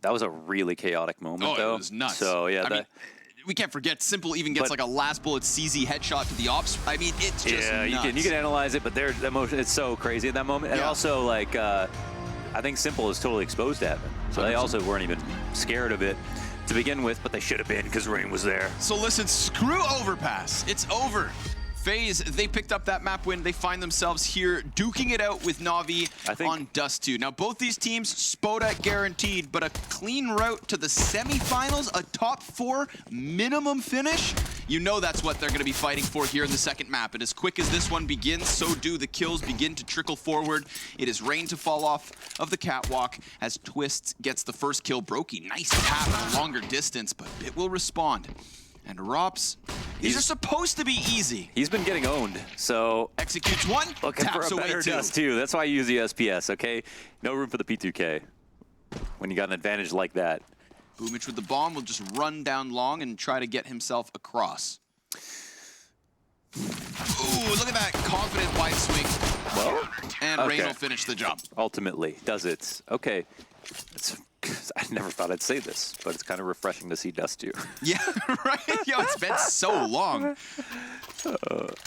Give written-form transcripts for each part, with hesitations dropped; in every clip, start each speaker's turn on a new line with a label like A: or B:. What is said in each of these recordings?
A: That was a really chaotic moment, though.
B: It was nuts.
A: So, yeah.
B: I mean, we can't forget, Simple even gets like a last bullet CZ headshot to the ops. I mean, it's just nuts.
A: You can analyze it, but their emotion, it's so crazy at that moment. And also, like, I think Simple is totally exposed to heaven. So they also weren't even scared of it to begin with, but they should have been because Rain was there.
B: So listen, screw Overpass. It's over. FaZe, they picked up that map win. They find themselves here duking it out with Navi on Dust 2. Now, both these teams, Spoda guaranteed, but a clean route to the semifinals, a top 4 minimum finish. You know that's what they're going to be fighting for here in the second map. And as quick as this one begins, so do the kills begin to trickle forward. It is Rain to fall off of the catwalk as Twist gets the first kill. Brokey, nice tap at a longer distance, but it will respond. And Rops, these are supposed to be easy.
A: He's been getting owned, so...
B: Executes one,
A: looking
B: taps
A: for a better
B: away two.
A: Dust 2. That's why I use the SPS, okay? No room for the P2K when you got an advantage like that.
B: Boomich with the bomb will just run down long and try to get himself across. Ooh, look at that confident wide swing.
A: Well,
B: and Rain will finish the job.
A: Ultimately, does it. Okay. I never thought I'd say this, but it's kind of refreshing to see Dust 2.
B: Yeah, right? Yo, it's been so long.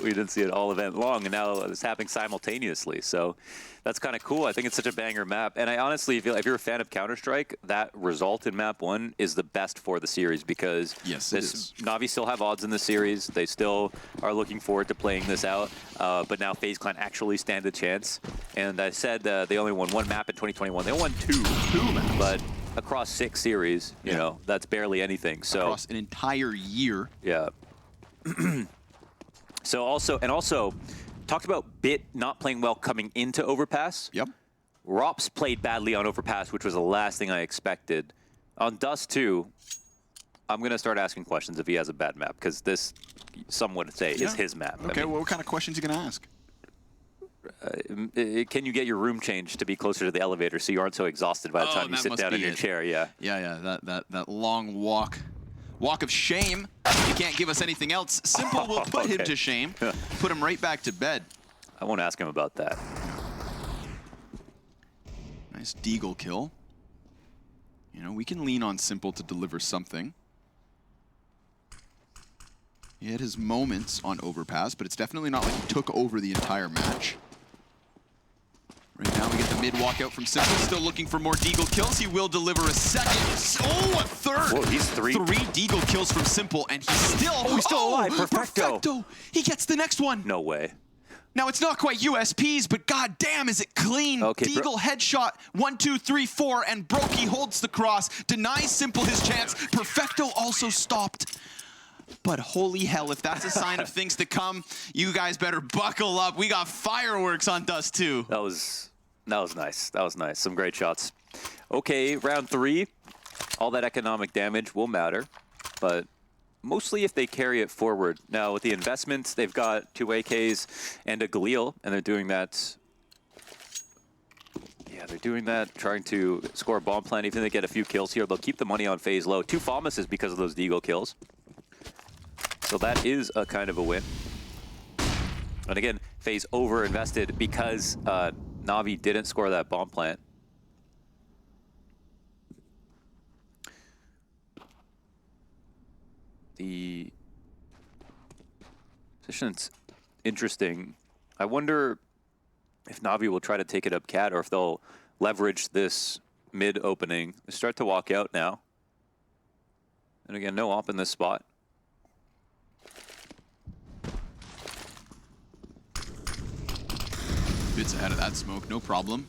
A: We didn't see it all event long, and now it's happening simultaneously. So that's kind of cool. I think it's such a banger map. And I honestly feel if you're a fan of Counter-Strike, that result in map 1 is the best for the series because Navi still have odds in the series. They still are looking forward to playing this out. But now FaZe Clan actually stand a chance. And I said they only won 1 map in 2021. They won 2 maps. But across 6 series, you know, that's barely anything. So
B: across an entire year.
A: Yeah. So also talked about Bit not playing well coming into Overpass.
B: Yep.
A: Rops played badly on Overpass, which was the last thing I expected. On Dust 2, I'm going to start asking questions if he has a bad map, because this, some would say, is his map.
B: Okay, well, what kind of questions are you going to ask?
A: Can you get your room changed to be closer to the elevator so you aren't so exhausted by the time you sit down in your chair? Yeah.
B: Yeah, that long walk. Walk of shame. You can't give us anything else. Simple will put him to shame. Put him right back to bed.
A: I won't ask him about that.
B: Nice Deagle kill. You know, we can lean on Simple to deliver something. He had his moments on Overpass, but it's definitely not like he took over the entire match. Right now we get the mid walkout from Simple, still looking for more Deagle kills. He will deliver a second. Oh, a third!
A: Whoa, he's 3
B: Deagle kills from Simple, and he's still
A: alive. Perfecto.
B: He gets the next one.
A: No way.
B: Now it's not quite USPs, but goddamn, is it clean?
A: Okay,
B: Deagle headshot, 1, 2, 3, 4, and Brokey holds the cross, denies Simple his chance. Perfecto also stopped. But holy hell, if that's a sign of things to come, you guys better buckle up. We got fireworks on Dust 2.
A: That was nice. That was nice. Some great shots. Okay, round 3. All that economic damage will matter, but mostly if they carry it forward. Now, with the investments, they've got 2 AKs and a Galil, and they're doing that. Yeah, they're doing that, trying to score a bomb plant. Even if they get a few kills here, they'll keep the money on FaZe low. 2 Famas because of those Deagle kills. So that is a kind of a win. And again, FaZe over-invested because Navi didn't score that bomb plant. The position's interesting. I wonder if Navi will try to take it up cat or if they'll leverage this mid opening. They start to walk out now. And again, no op in this spot.
B: Bits ahead of that smoke, no problem.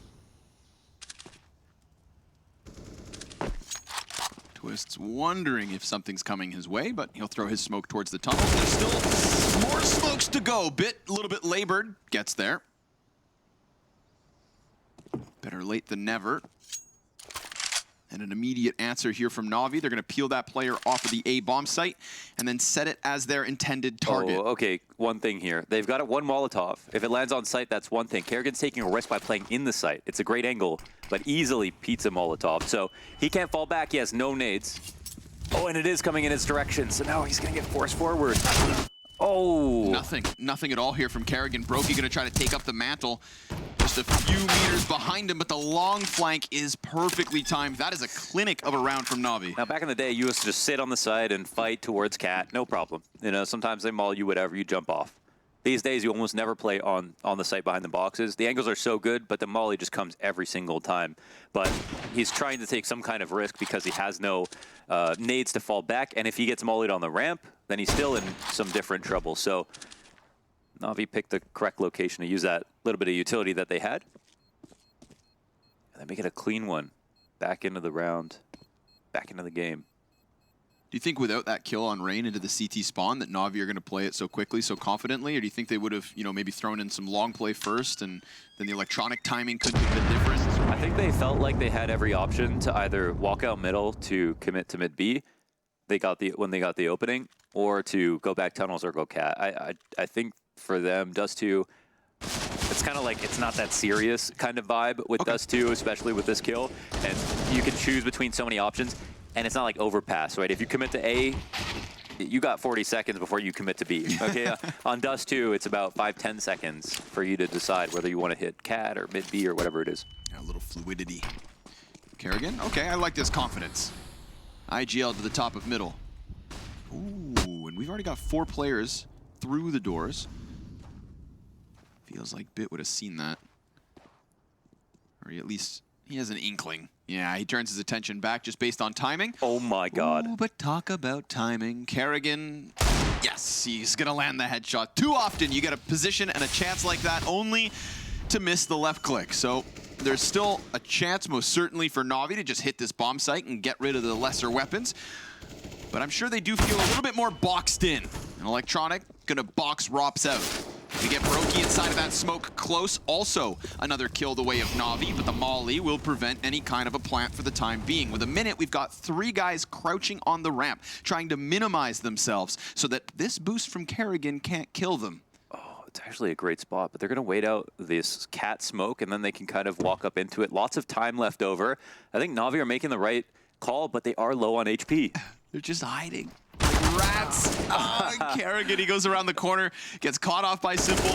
B: Twist's wondering if something's coming his way, but he'll throw his smoke towards the tunnel. There's still more smokes to go. Bit, a little bit labored, gets there. Better late than never. And an immediate answer here from Navi. They're going to peel that player off of the A bomb site and then set it as their intended target.
A: Oh, okay, one thing here. They've got it 1 Molotov. If it lands on site, that's one thing. Kerrigan's taking a risk by playing in the site. It's a great angle, but easily pizza Molotov. So he can't fall back. He has no nades. Oh, and it is coming in his direction. So now he's going to get forced forward. Oh.
B: Nothing at all here from Kerrigan. Brokey going to try to take up the mantle. There's just a few meters behind him, but the long flank is perfectly timed. That is a clinic of a round from Navi.
A: Now, back in the day, you used to just sit on the side and fight towards Cat, no problem. You know, sometimes they maul you, whatever, you jump off. These days, you almost never play on the site behind the boxes. The angles are so good, but the molly just comes every single time. But he's trying to take some kind of risk because he has no nades to fall back, and if he gets mollied on the ramp, then he's still in some different trouble. So Navi picked the correct location to use that little bit of utility that they had. And then make it a clean one. Back into the round, back into the game.
B: Do you think without that kill on Rain into the CT spawn that Navi are going to play it so quickly, so confidently? Or do you think they would have, you know, maybe thrown in some long play first and then the electronic timing could have been different?
A: I think they felt like they had every option to either walk out middle to commit to mid B when they got the opening, or to go back tunnels or go Cat. I think for them, Dust 2, it's kind of like it's not that serious kind of vibe with Dust 2, especially with this kill. And you can choose between so many options. And it's not like overpass, right? If you commit to A, you got 40 seconds before you commit to B. Okay, on Dust 2, it's about 5-10 seconds for you to decide whether you want to hit Cat or mid B or whatever it is.
B: Yeah, a little fluidity. Kerrigan, okay, I like this confidence. IGL to the top of middle. Ooh, and we've already got 4 players through the doors. Feels like Bit would have seen that. Or at least he has an inkling. Yeah, he turns his attention back just based on timing.
A: Oh my god.
B: Ooh, but talk about timing. Kerrigan, yes, he's gonna land the headshot. Too often you get a position and a chance like that only to miss the left click. So there's still a chance, most certainly, for Navi to just hit this bomb site and get rid of the lesser weapons. But I'm sure they do feel a little bit more boxed in. And Electronic gonna box Rops out. We get Brokey inside of that smoke close. Also another kill the way of Navi, but the molly will prevent any kind of a plant for the time being. With a minute, we've got 3 guys crouching on the ramp, trying to minimize themselves so that this boost from Kerrigan can't kill them.
A: Oh, it's actually a great spot, but they're going to wait out this Cat smoke, and then they can kind of walk up into it. Lots of time left over. I think Navi are making the right call, but they are low on HP.
B: They're just hiding. Like rats. Kerrigan, he goes around the corner, gets caught off by Simple,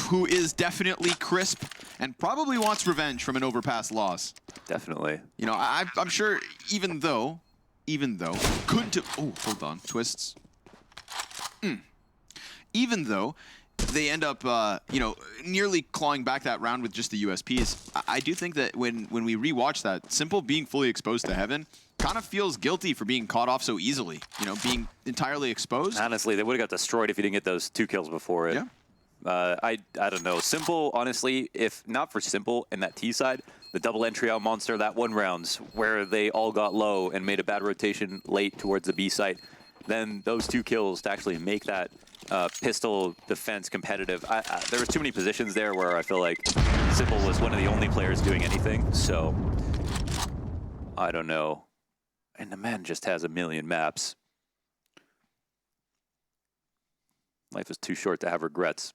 B: who is definitely crisp and probably wants revenge from an overpass loss.
A: Definitely.
B: You know, I'm sure even though, couldn't have, oh, hold on, twists. Even though they end up, you know, nearly clawing back that round with just the USPs, I do think that when we rewatch that, Simple being fully exposed to Heaven kind of feels guilty for being caught off so easily, you know, being entirely exposed.
A: Honestly, they would have got destroyed if you didn't get those 2 kills before it.
B: Yeah.
A: I don't know. Simple, honestly, if not for Simple and that T side, the double entry out monster, that 1 rounds where they all got low and made a bad rotation late towards the B site, then those 2 kills to actually make that pistol defense competitive. There was too many positions there where I feel like Simple was one of the only players doing anything, so I don't know. And the man just has a million maps. Life is too short to have regrets.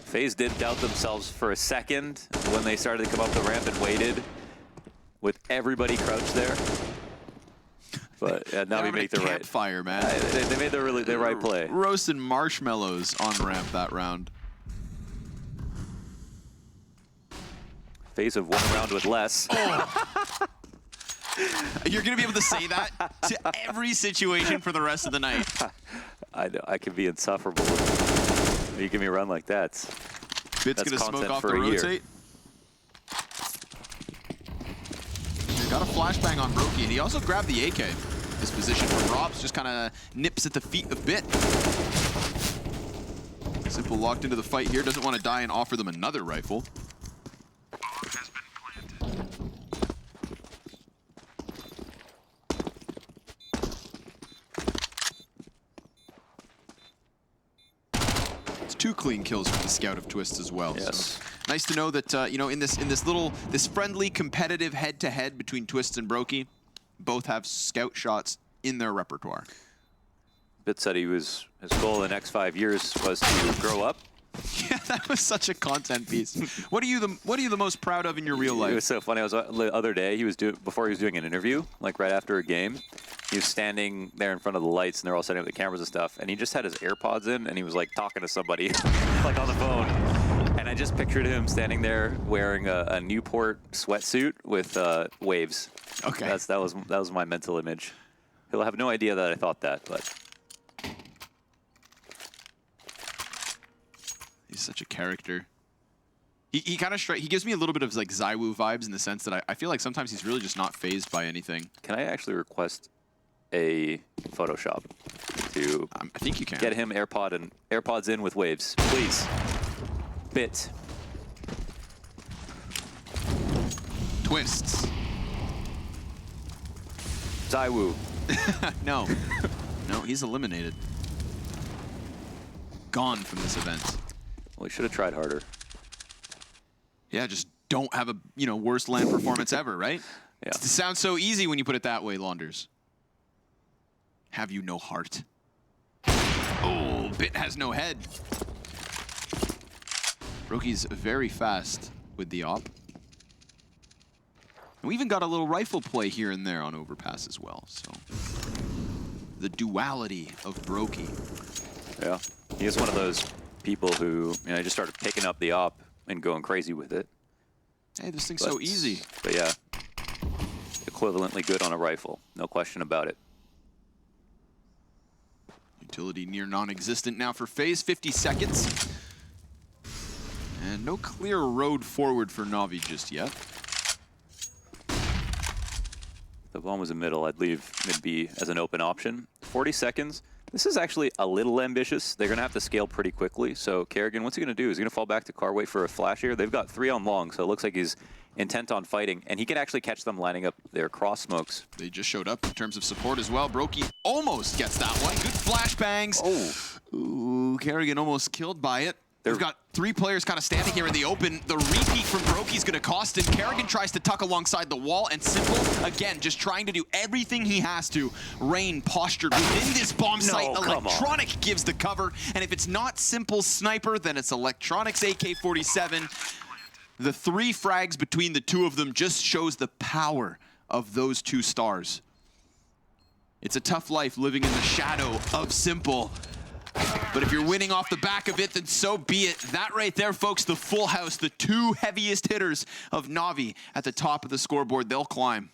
A: FaZe did doubt themselves for a second when they started to come up the ramp and waited with everybody crouched there. But now we make the right
B: fire, man.
A: They made the right play.
B: Roasting marshmallows on ramp that round.
A: FaZe have 1 round with less.
B: Oh. You're going to be able to say that to every situation for the rest of the night.
A: I know, I can be insufferable. You give me a run like that.
B: Bit's going to smoke off the rotate. He's got a flashbang on Brokey, and he also grabbed the AK. This position from Robs just kind of nips at the feet of Bit. Simple locked into the fight here, doesn't want to die and offer them another rifle. It's 2 clean kills from the Scout of Twist as well.
A: Yes.
B: So nice to know that you know, in this friendly competitive head-to-head between Twist and Brokey, both have Scout shots in their repertoire.
A: Bit said his goal in the next 5 years was to grow up
B: Yeah, that was such a content piece. What are you the most proud of in your real life?
A: It was so funny. I was the other day. Before he was doing an interview, like right after a game. He was standing there in front of the lights, and they're all setting up the cameras and stuff. And he just had his AirPods in, and he was like talking to somebody, like on the phone. And I just pictured him standing there wearing a Newport sweatsuit with waves.
B: Okay.
A: That was my mental image. He'll have no idea that I thought that, but.
B: He's such a character. He kind of he gives me a little bit of like Zywoo vibes in the sense that I feel like sometimes he's really just not fazed by anything.
A: Can I actually request a Photoshop to
B: I think you can
A: get him AirPods in with waves, please? Bit.
B: Twists.
A: Zywoo.
B: No. No, he's eliminated. Gone from this event.
A: Well, he should have tried harder.
B: Yeah, just don't have a, worst LAN performance ever, right?
A: Yeah.
B: It sounds so easy when you put it that way, Launders. Have you no heart? Oh, Bit has no head. Broky's very fast with the op. And we even got a little rifle play here and there on overpass as well, so. The duality of Brokey.
A: Yeah, he is one of those people who, just started picking up the op and going crazy with it.
B: Hey, this thing's so easy.
A: But yeah, equivalently good on a rifle, no question about it.
B: Utility near non-existent now for FaZe, 50 seconds. And no clear road forward for Navi just yet.
A: If the bomb was in middle, I'd leave mid B as an open option. 40 seconds. This is actually a little ambitious. They're going to have to scale pretty quickly. So Kerrigan, what's he going to do? Is he going to fall back to car, wait for a flash here? They've got 3 on long, so it looks like he's intent on fighting. And he can actually catch them lining up their cross smokes.
B: They just showed up in terms of support as well. Brokey almost gets that one. Good flashbangs.
A: Oh.
B: Ooh, Kerrigan almost killed by it. They've got 3 players kind of standing here in the open. The repeat from Brokey's going to cost him. Kerrigan tries to tuck alongside the wall, and Simple, again, just trying to do everything he has to. Rain postured within this bomb site. Electronic gives the cover, and if it's not Simple's sniper, then it's Electronic's AK-47. The 3 frags between the 2 of them just shows the power of those 2 stars. It's a tough life living in the shadow of Simple. But if you're winning off the back of it, then so be it. That right there, folks, the full house, the 2 heaviest hitters of Navi at the top of the scoreboard. They'll climb.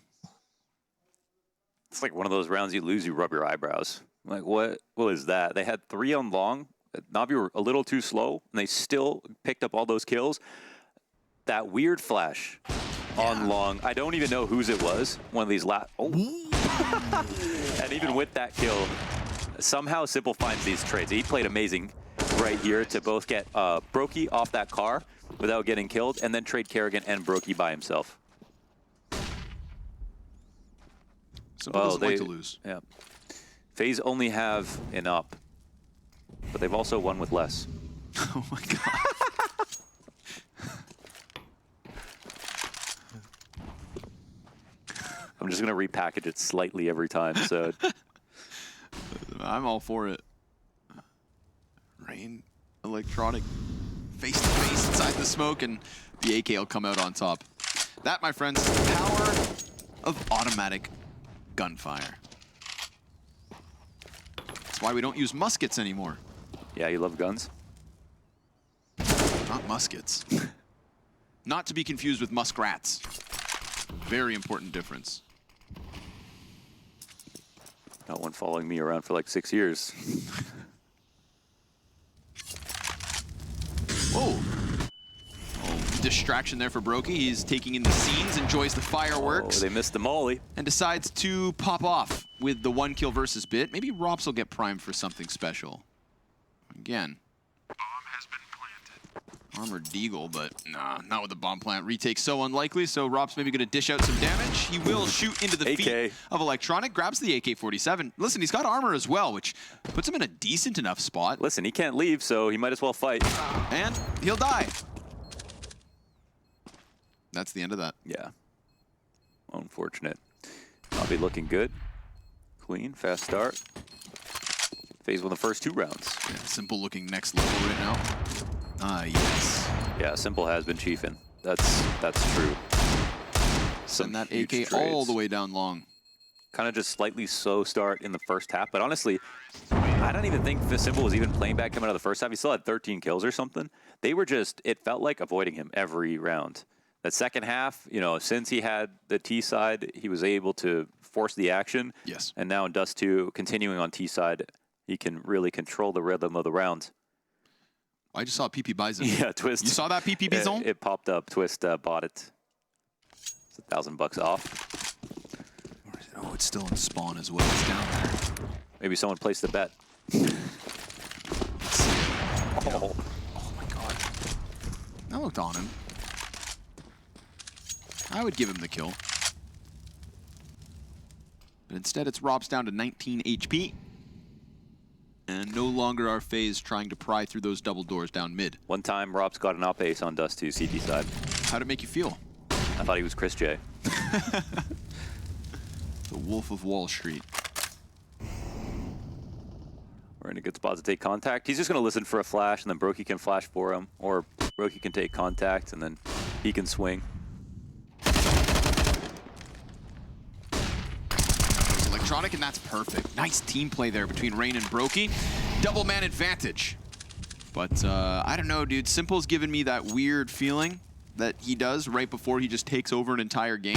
A: It's like one of those rounds you lose, you rub your eyebrows. Like, what is that? They had 3 on long. Navi were a little too slow, and they still picked up all those kills. That weird flash on long, I don't even know whose it was. One of these last. Oh. And even with that kill, somehow Simple finds these trades. He played amazing right here to both get Brokey off that car without getting killed, and then trade Kerrigan and Brokey by himself.
B: Simple doesn't like to lose.
A: Yeah. FaZe only have an up, but they've also won with less.
B: Oh my god.
A: I'm just going to repackage it slightly every time, so...
B: I'm all for it. Rain, Electronic, face-to-face inside the smoke, and the AK will come out on top. That, my friends, is the power of automatic gunfire. That's why we don't use muskets anymore.
A: Yeah, you love guns?
B: Not muskets. Not to be confused with muskrats. Very important difference.
A: Got one following me around for like 6 years.
B: Whoa. Oh, distraction there for Brokey. He's taking in the scenes, enjoys the fireworks.
A: Oh, they missed the molly.
B: And decides to pop off with the 1 kill versus Bit. Maybe Rops will get primed for something special. Again. Armored Deagle, but nah, not with the bomb plant. Retake so unlikely, so Rob's maybe going to dish out some damage. He will shoot into the feet of Electronic, grabs the AK-47. Listen, he's got armor as well, which puts him in a decent enough spot.
A: Listen, he can't leave, so he might as well fight.
B: And he'll die. That's the end of that.
A: Yeah. Unfortunate. I'll be looking good. Clean, fast start. FaZe won the first 2 rounds.
B: Yeah, Simple looking next level right now. Ah, yes.
A: Yeah, Simple has been chiefing. That's true.
B: Send that AK all the way down long.
A: Kind of just slightly slow start in the first half, but honestly, I don't even think the Simple was even playing back coming out of the first half. He still had 13 kills or something. They were just, it felt like avoiding him every round. That second half, you know, since he had the T side, he was able to force the action.
B: Yes.
A: And now in Dust 2, continuing on T side, he can really control the rhythm of the round.
B: I just saw PP Bison.
A: Yeah, Twist.
B: You saw that PP Bison?
A: It popped up. Twist bought it. It's $1,000 off.
B: Where is it? Oh, it's still in spawn as well. It's down there.
A: Maybe someone placed a bet.
B: Let's see it. Oh my god. I looked on him. I would give him the kill. But instead, it's Rob's down to 19 HP. And no longer are FaZe trying to pry through those double doors down mid.
A: One time, Rob's got an op ace on Dust 2 CT side.
B: How'd it make you feel?
A: I thought he was Chris J.
B: The Wolf of Wall Street.
A: We're in a good spot to take contact. He's just going to listen for a flash, and then Brokey can flash for him. Or Brokey can take contact, and then he can swing.
B: Electronic, and that's perfect. Nice team play there between Rain and Brokey. Double man advantage. But I don't know, dude. Simple's given me that weird feeling that he does right before he just takes over an entire game.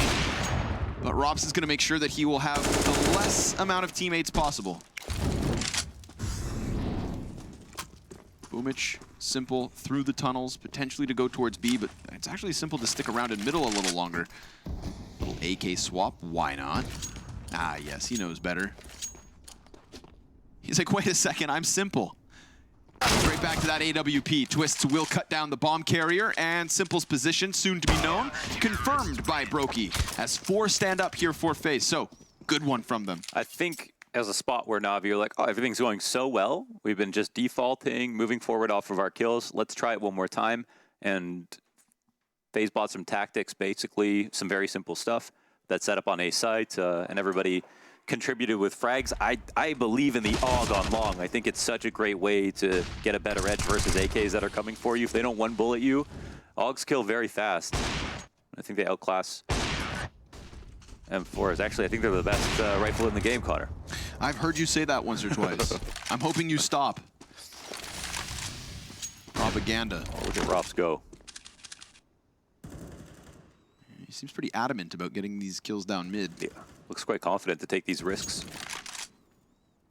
B: But Robs is going to make sure that he will have the less amount of teammates possible. Boomich, Simple through the tunnels, potentially to go towards B, but it's actually Simple to stick around in middle a little longer. Little AK swap, why not? Ah, yes, he knows better. He's like, wait a second, I'm Simple. Right back to that AWP. Twists will cut down the bomb carrier, and Simple's position, soon to be known, confirmed by Brokey, as 4 stand up here for FaZe. So, good one from them.
A: I think as a spot where Navi are like, oh, everything's going so well. We've been just defaulting, moving forward off of our kills. Let's try it one more time. And FaZe bought some tactics, basically, some very simple stuff that set up on A site, and everybody contributed with frags. I believe in the AUG on long. I think it's such a great way to get a better edge versus AKs that are coming for you. If they don't one bullet you, AUGs kill very fast. I think they outclass M4s. Actually, I think they're the best rifle in the game, Connor.
B: I've heard you say that once or twice. I'm hoping you stop. Propaganda.
A: Oh, look at Rops go.
B: He seems pretty adamant about getting these kills down mid.
A: Yeah, looks quite confident to take these risks.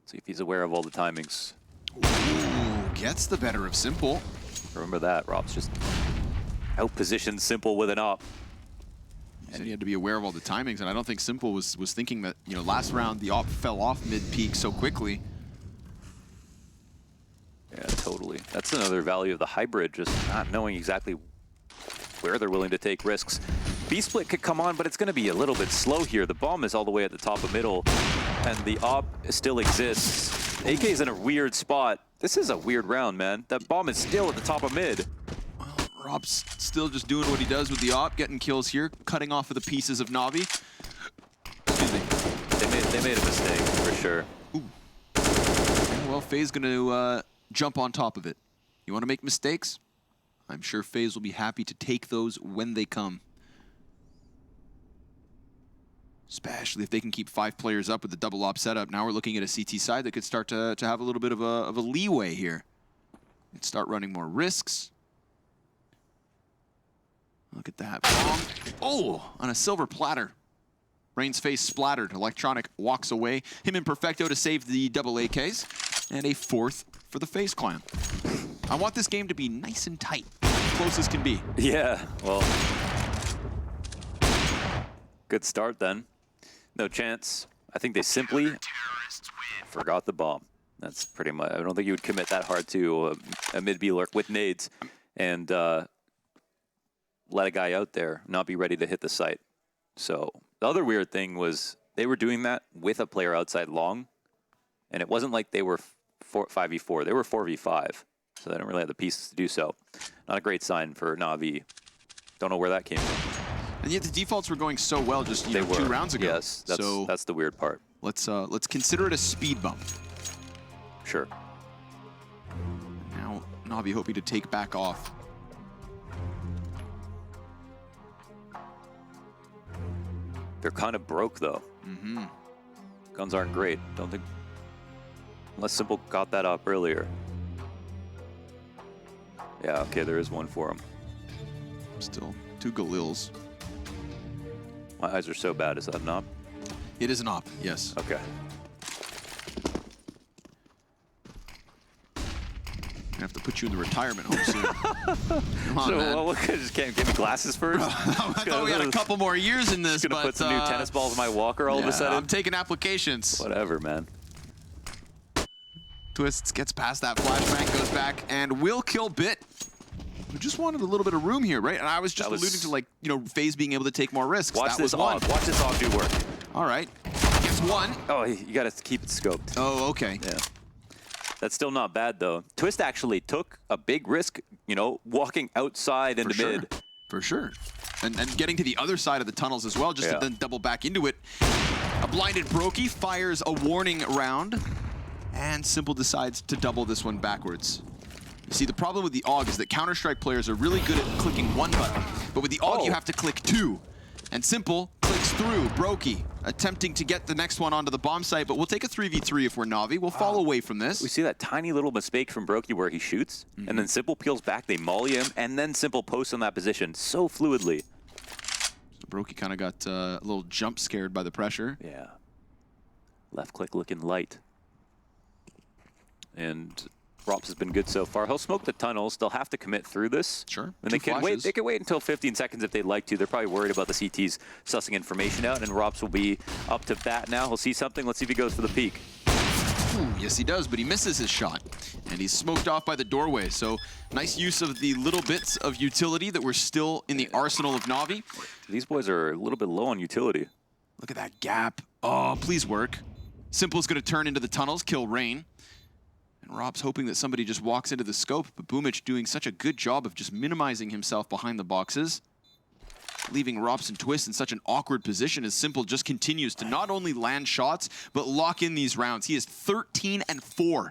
A: See if he's aware of all the timings.
B: Ooh, gets the better of Simple.
A: Remember that, Rob's just out-positioned Simple with an op.
B: He said he had to be aware of all the timings, and I don't think Simple was thinking that, you know, last round the op fell off mid-peak so quickly.
A: Yeah, totally. That's another value of the hybrid, just not knowing exactly where they're willing to take risks. B-split could come on, but it's going to be a little bit slow here. The bomb is all the way at the top of middle, and the op still exists. AK's in a weird spot. This is a weird round, man. That bomb is still at the top of mid.
B: Well, Rob's still just doing what he does with the op, getting kills here, cutting off of the pieces of Navi. Excuse me.
A: They made a mistake, for sure.
B: Ooh. Yeah, well, FaZe going to jump on top of it. You want to make mistakes? I'm sure FaZe will be happy to take those when they come. Especially if they can keep 5 players up with the double op setup. Now we're looking at a CT side that could start to have a little bit of a leeway here. And start running more risks. Look at that. Oh, on a silver platter. Rain's face splattered. Electronic walks away. Him and Perfecto to save the double AKs. And a 4th for the FaZe clan. I want this game to be nice and tight. Close as can be.
A: Yeah, well. Good start then. No chance. I think they simply forgot the bomb. That's pretty much. I don't think you would commit that hard to a mid-B lurk with nades and let a guy out there not be ready to hit the site. So the other weird thing was they were doing that with a player outside long, and it wasn't like they were 5v4. They were 4v5, so they don't really have the pieces to do so. Not a great sign for Navi. Don't know where that came from.
B: And yet the defaults were going so well just 2 rounds ago.
A: Yes, that's the weird part.
B: Let's consider it a speed bump.
A: Sure.
B: Now Navi hoping to take back off.
A: They're kind of broke, though.
B: Mm-hmm.
A: Guns aren't great. Don't think... Unless Simple got that up earlier. Yeah, okay, there is one for him.
B: Still 2 Galils.
A: My eyes are so bad. Is that an op?
B: It is an op, yes.
A: Okay.
B: I have to put you in the retirement home soon. Come on,
A: so,
B: man.
A: well, just can't give me glasses first?
B: I thought we had a couple more years in this,
A: gonna put some new tennis balls in my walker all of a sudden?
B: I'm taking applications.
A: Whatever, man.
B: Twists gets past that flashbang, goes back, and will kill Bit. We just wanted a little bit of room here, right? And I was just alluding to, like, you know, FaZe being able to take more risks.
A: Watch this AUG. Watch this AUG do work.
B: All right. Gets one.
A: Oh, you got to keep it scoped.
B: Oh, okay.
A: Yeah. That's still not bad, though. Twist actually took a big risk, you know, walking outside into mid.
B: For sure. And getting to the other side of the tunnels as well, just to then double back into it. A blinded Brokey fires a warning round, and Simple decides to double this one backwards. You see, the problem with the AUG is that Counter-Strike players are really good at clicking one button, but with the AUG you have to click 2. And Simple clicks through Brokey, attempting to get the next one onto the bomb site, but we'll take a 3v3 if we're Navi. We'll fall away from this.
A: We see that tiny little mistake from Brokey where he shoots, and then Simple peels back, they molly him, and then Simple posts on that position so fluidly.
B: So Brokey kind of got a little jump scared by the pressure.
A: Yeah. Left click looking light. And Rops has been good so far. He'll smoke the tunnels. They'll have to commit through this.
B: Sure.
A: And they can wait. They can wait until 15 seconds if they'd like to. They're probably worried about the CTs sussing information out, and Rops will be up to bat now. He'll see something. Let's see if he goes for the peek.
B: Ooh, yes, he does, but he misses his shot. And he's smoked off by the doorway. So nice use of the little bits of utility that were still in the arsenal of Navi.
A: These boys are a little bit low on utility.
B: Look at that gap. Oh, please work. Simple's going to turn into the tunnels, kill Rain. And Rob's hoping that somebody just walks into the scope, but Boomich doing such a good job of just minimizing himself behind the boxes, leaving Rops and Twist in such an awkward position as Simple just continues to not only land shots, but lock in these rounds. He is 13-4.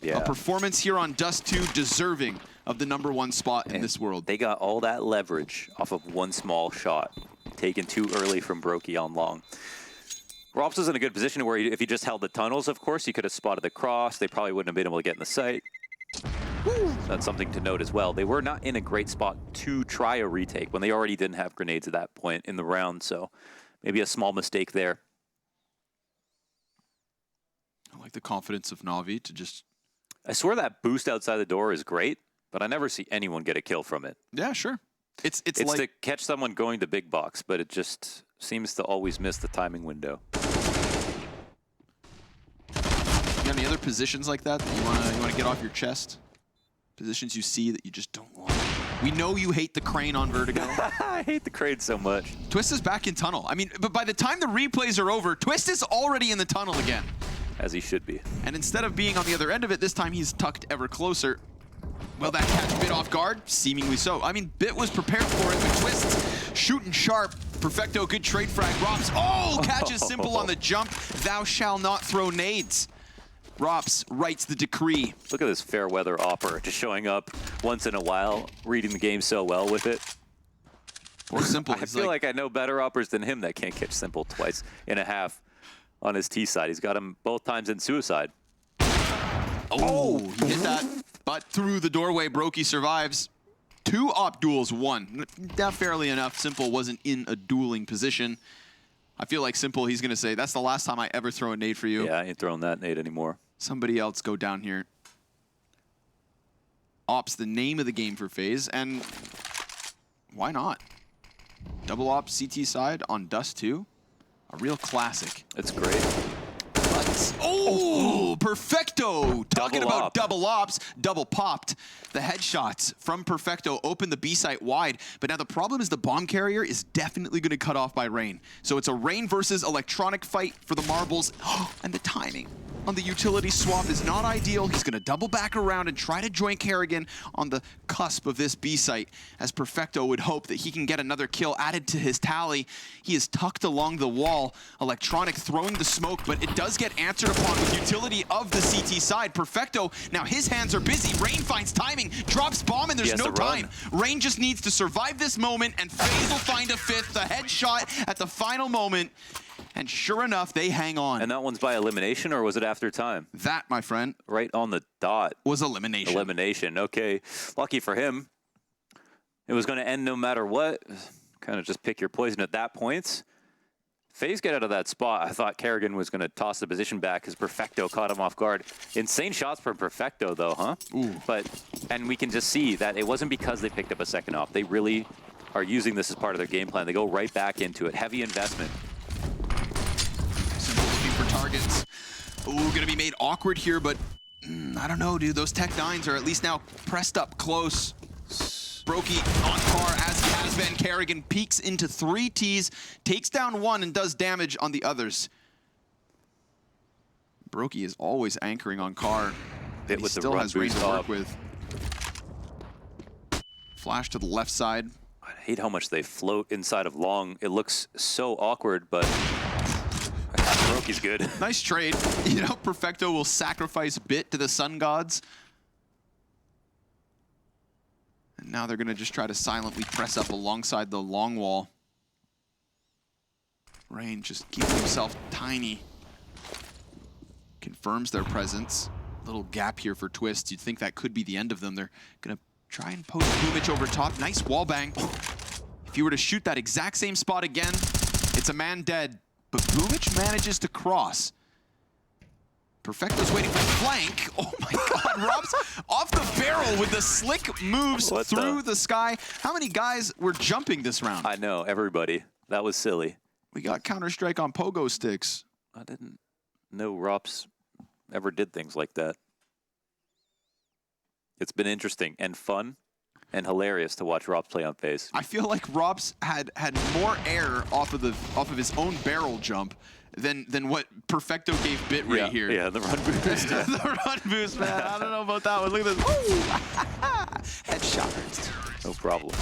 A: Yeah.
B: A performance here on Dust 2 deserving of the #1 spot in this world.
A: They got all that leverage off of one small shot, taken too early from Brokey on long. Rops was in a good position where if he just held the tunnels, of course, he could have spotted the cross. They probably wouldn't have been able to get in the site. So that's something to note as well. They were not in a great spot to try a retake when they already didn't have grenades at that point in the round. So maybe a small mistake there.
B: I like the confidence of Navi to just...
A: I swear that boost outside the door is great, but I never see anyone get a kill from it.
B: Yeah, sure. It's
A: like to catch someone going to big box, but it just seems to always miss the timing window.
B: You got any other positions like that you wanna get off your chest? Positions you see that you just don't want. We know you hate the crane on Vertigo.
A: I hate the crane so much.
B: Twist is back in tunnel. I mean, but by the time the replays are over, Twist is already in the tunnel again.
A: As he should be.
B: And instead of being on the other end of it, this time he's tucked ever closer. Will that catch Bit off guard? Seemingly so. I mean, Bit was prepared for it, but Twist shooting sharp. Perfecto, good trade frag. Rops, catches Simple on the jump. Thou shall not throw nades. Rops writes the decree.
A: Look at this fair weather opper just showing up once in a while, reading the game so well with it.
B: Or Simple.
A: I feel like I know better oppers than him that can't catch Simple twice in a half on his T side. He's got him both times in suicide.
B: Oh, he hit that, but through the doorway, Brokey survives. 2 op duels, 1. Not fairly enough. Simple wasn't in a dueling position. I feel like Simple, he's going to say, that's the last time I ever throw a nade for you.
A: Yeah, I ain't throwing that nade anymore.
B: Somebody else go down here. Op's the name of the game for FaZe, and why not? Double op CT side on Dust 2. A real classic.
A: It's great.
B: Perfecto! Talking about
A: op.
B: double ops, double popped. The headshots from Perfecto open the B site wide, but now the problem is the bomb carrier is definitely going to cut off by Rain. So it's a Rain versus Electronic fight for the marbles, and the timing. on the utility swap is not ideal. He's going to double back around and try to join Kerrigan on the cusp of this B site, as Perfecto would hope that he can get another kill added to his tally. He is tucked along the wall. Electronic throwing the smoke, but it does get answered upon with utility of the CT side. Perfecto, now his hands are busy. Rain finds timing, drops bomb, and there's no time. Rain just needs to survive this moment, and FaZe will find a fifth, a headshot at the final moment. And sure enough, they hang on.
A: And that one's by elimination, or was it after time?
B: That, my friend,
A: right on the dot.
B: Was elimination.
A: Elimination, okay. Lucky for him. It was going to end no matter what. Kind of just pick your poison at that point. FaZe get out of that spot. I thought Kerrigan was going to toss the position back because Perfecto caught him off guard. Insane shots from Perfecto, though, huh?
B: Ooh.
A: And we can just see that it wasn't because they picked up a second off. They really are using this as part of their game plan. They go right back into it. Heavy investment.
B: Looking for targets. Ooh, gonna be made awkward here, but I don't know, dude. Those Tech 9s are at least now pressed up close. Brokey on par as he has been. Kerrigan peeks into 3 Ts, takes down 1 and does damage on the others. Brokey is always anchoring on Car. He
A: with
B: still
A: the
B: has range to work
A: up.
B: with. Flash to the left side.
A: I hate how much they float inside of long. It looks so awkward, but Brokey's good.
B: Nice trade. You know, Perfecto will sacrifice a bit to the Sun Gods. And now they're going to just try to silently press up alongside the long wall. Rain just keeping himself tiny. Confirms their presence. Little gap here for Twist. You'd think that could be the end of them. They're going to try and post Boomich over top. Nice wall bang. If you were to shoot that exact same spot again, it's a man dead. But Boomich manages to cross. Perfecto's waiting for flank. Oh my God, Rob's off the barrel with the slick moves through the sky. How many guys were jumping this round?
A: I know, everybody. That was silly.
B: We got Counter-Strike on pogo sticks.
A: I didn't know Rops ever did things like that. It's been interesting and fun and hilarious to watch Rops play on FaZe.
B: I feel like Rops had more air off of his own barrel jump than what Perfecto gave bitrate here.
A: Yeah, the run boost.
B: The run boost, man. I don't know about that one. Look at this. Headshot.
A: No problem.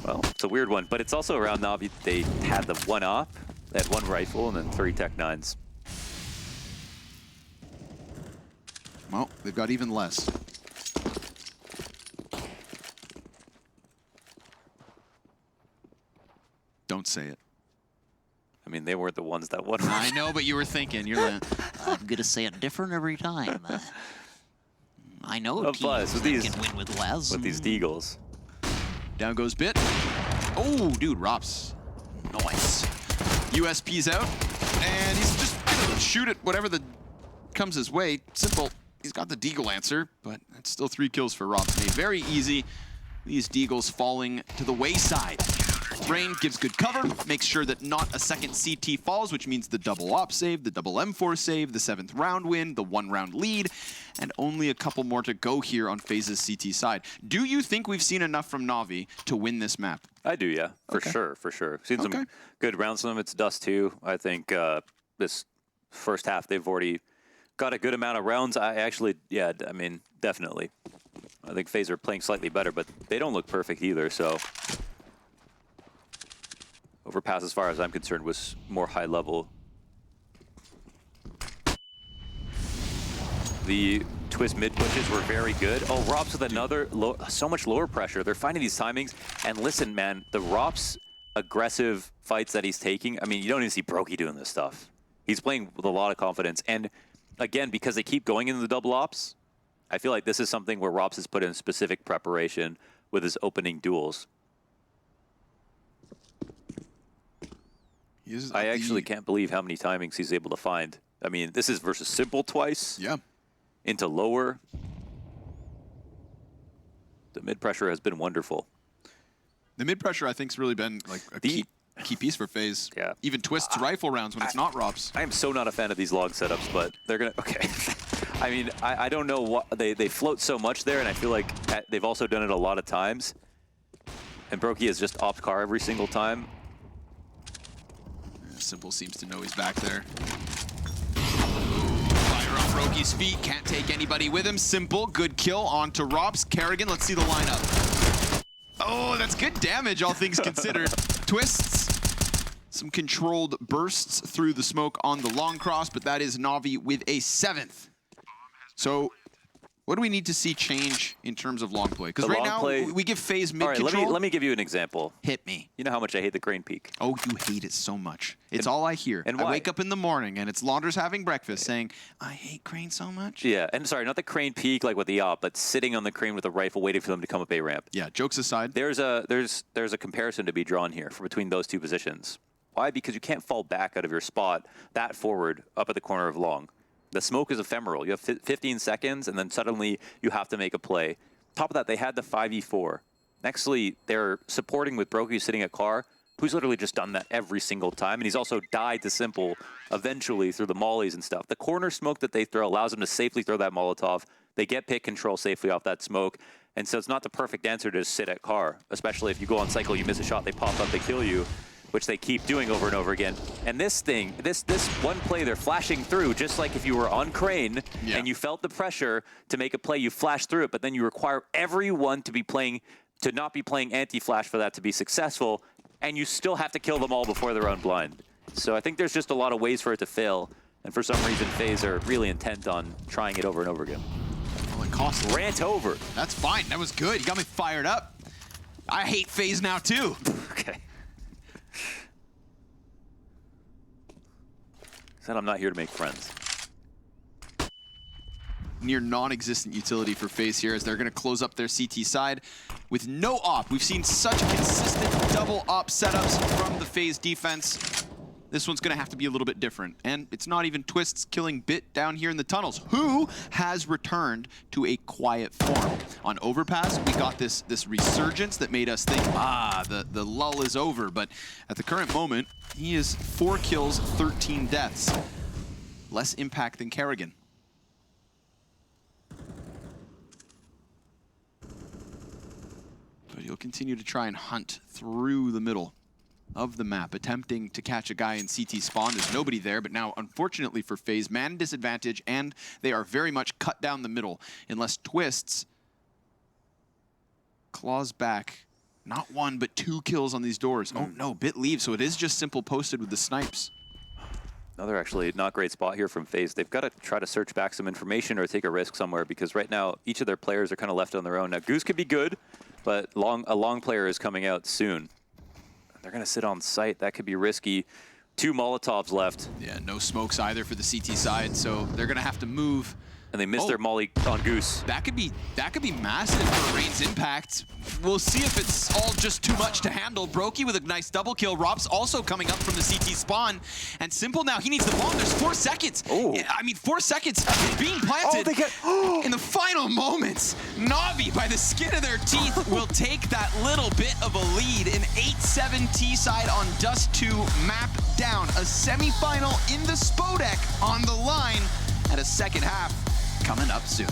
A: Well, it's a weird one, but it's also around Navi. They had the 1 off, they had 1 rifle, and then 3 Tech 9s.
B: Well, they've got even less. Don't say it.
A: I mean, they weren't the ones that won.
B: I know, but you were thinking. You're like,
C: I'm going to say it different every time. I know teams
A: with
C: that
A: these,
C: can win with less.
A: With these Deagles.
B: Down goes Bit. Oh, dude, Rops. Nice. USP's out, and he's just gonna shoot at whatever comes his way. Simple. He's got the Deagle answer, but it's still 3 kills for Rops. Made very easy. These Deagles falling to the wayside. Rain gives good cover, makes sure that not a second CT falls, which means the double op save, the double M4 save, the 7th round win, the 1-round lead, and only a couple more to go here on FaZe's CT side. Do you think we've seen enough from Navi to win this map?
A: I do, yeah, for sure. Seen some good rounds from them. It's Dust 2. I think this first half they've already got a good amount of rounds. I mean, definitely. I think FaZe are playing slightly better, but they don't look perfect either, so... Overpass, as far as I'm concerned, was more high level. The Twist mid pushes were very good. Oh, Rops with another, so much lower pressure. They're finding these timings. And listen, man, the Rops aggressive fights that he's taking, I mean, you don't even see Brokey doing this stuff. He's playing with a lot of confidence. And again, because they keep going into the double ops, I feel like this is something where Rops has put in specific preparation with his opening duels. I actually can't believe how many timings he's able to find. I mean, this is versus Simple twice.
B: Yeah.
A: Into lower. The mid pressure has been wonderful.
B: The mid pressure, I think, has really been like a key piece for FaZe.
A: Yeah.
B: Even Twist's rifle rounds when it's not Rops.
A: I am so not a fan of these log setups, but they're gonna. Okay. I mean, I don't know what they float so much there, and I feel like they've also done it a lot of times. And Brokey is just opt car every single time.
B: Simple seems to know he's back there. Broky's feet, can't take anybody with him. Simple, good kill onto Robs. Kerrigan, let's see the lineup. Oh, that's good damage, all things considered. Twists, some controlled bursts through the smoke on the long cross, but that is Navi with a 7th. So, what do we need to see change in terms of long play? Because right now, we give FaZe mid-control.
A: All right, let me give you an example.
B: Hit me.
A: You know how much I hate the crane peak.
B: Oh, you hate it so much. It's all I hear.
A: And
B: I wake up in the morning, and it's Launders having breakfast saying, I hate crane so much.
A: Yeah, and sorry, not the crane peak like with the op, but sitting on the crane with a rifle waiting for them to come up A-ramp.
B: Yeah, jokes aside.
A: There's a comparison to be drawn here between those two positions. Why? Because you can't fall back out of your spot that forward up at the corner of long. The smoke is ephemeral. You have 15 seconds, and then suddenly you have to make a play. Top of that, they had the 5v4. Nextly, they're supporting with Brokey sitting at car, who's literally just done that every single time, and he's also died to Simple eventually through the mollies and stuff. The corner smoke that they throw allows them to safely throw that Molotov. They get pick control safely off that smoke, and so it's not the perfect answer to just sit at car, especially if you go on cycle, you miss a shot, they pop up, they kill you, which they keep doing over and over again. And this thing, this one play, they're flashing through, just like if you were on crane and you felt the pressure to make a play, you flash through it, but then you require everyone to be playing, to not be playing anti-flash for that to be successful, and you still have to kill them all before they're unblind. So I think there's just a lot of ways for it to fail, and for some reason, FaZe are really intent on trying it over and over again.
B: Well, it costs
A: Rant over.
B: That's fine, that was good. You got me fired up. I hate FaZe now too.
A: Okay. Said I'm not here to make friends.
B: Near non-existent utility for FaZe here as they're going to close up their CT side with no op. We've seen such consistent double op setups from the FaZe defense. This one's going to have to be a little bit different. And it's not even Twists killing Bit down here in the tunnels, who has returned to a quiet form. On Overpass, we got this resurgence that made us think, the lull is over. But at the current moment, he is 4 kills, 13 deaths. Less impact than Kerrigan. But he'll continue to try and hunt through the middle of the map, attempting to catch a guy in CT spawn. There's nobody there, but now, unfortunately for FaZe, man disadvantage, and they are very much cut down the middle, unless Twists claws back. Not 1, but 2 kills on these doors. Oh no, Bit leaves, so it is just Simple posted with the snipes.
A: Another actually not great spot here from FaZe. They've got to try to search back some information or take a risk somewhere, because right now, each of their players are kind of left on their own. Now, Goose could be good, but a long player is coming out soon. They're going to sit on site. That could be risky. 2 Molotovs left.
B: Yeah, no smokes either for the CT side, so they're going to have to move.
A: And they missed their molly on Goose.
B: That could be massive for Rain's impact. We'll see if it's all just too much to handle. Brokey with a nice double kill. Rob's also coming up from the CT spawn. And Simple now, he needs the bomb. There's 4 seconds.
A: Oh.
B: I mean, 4 seconds being planted. In the final moments, Navi, by the skin of their teeth, will take that little bit of a lead. An 8-7 T-side on Dust 2 map down. A semifinal in the Spodek on the line, and a second half coming up soon.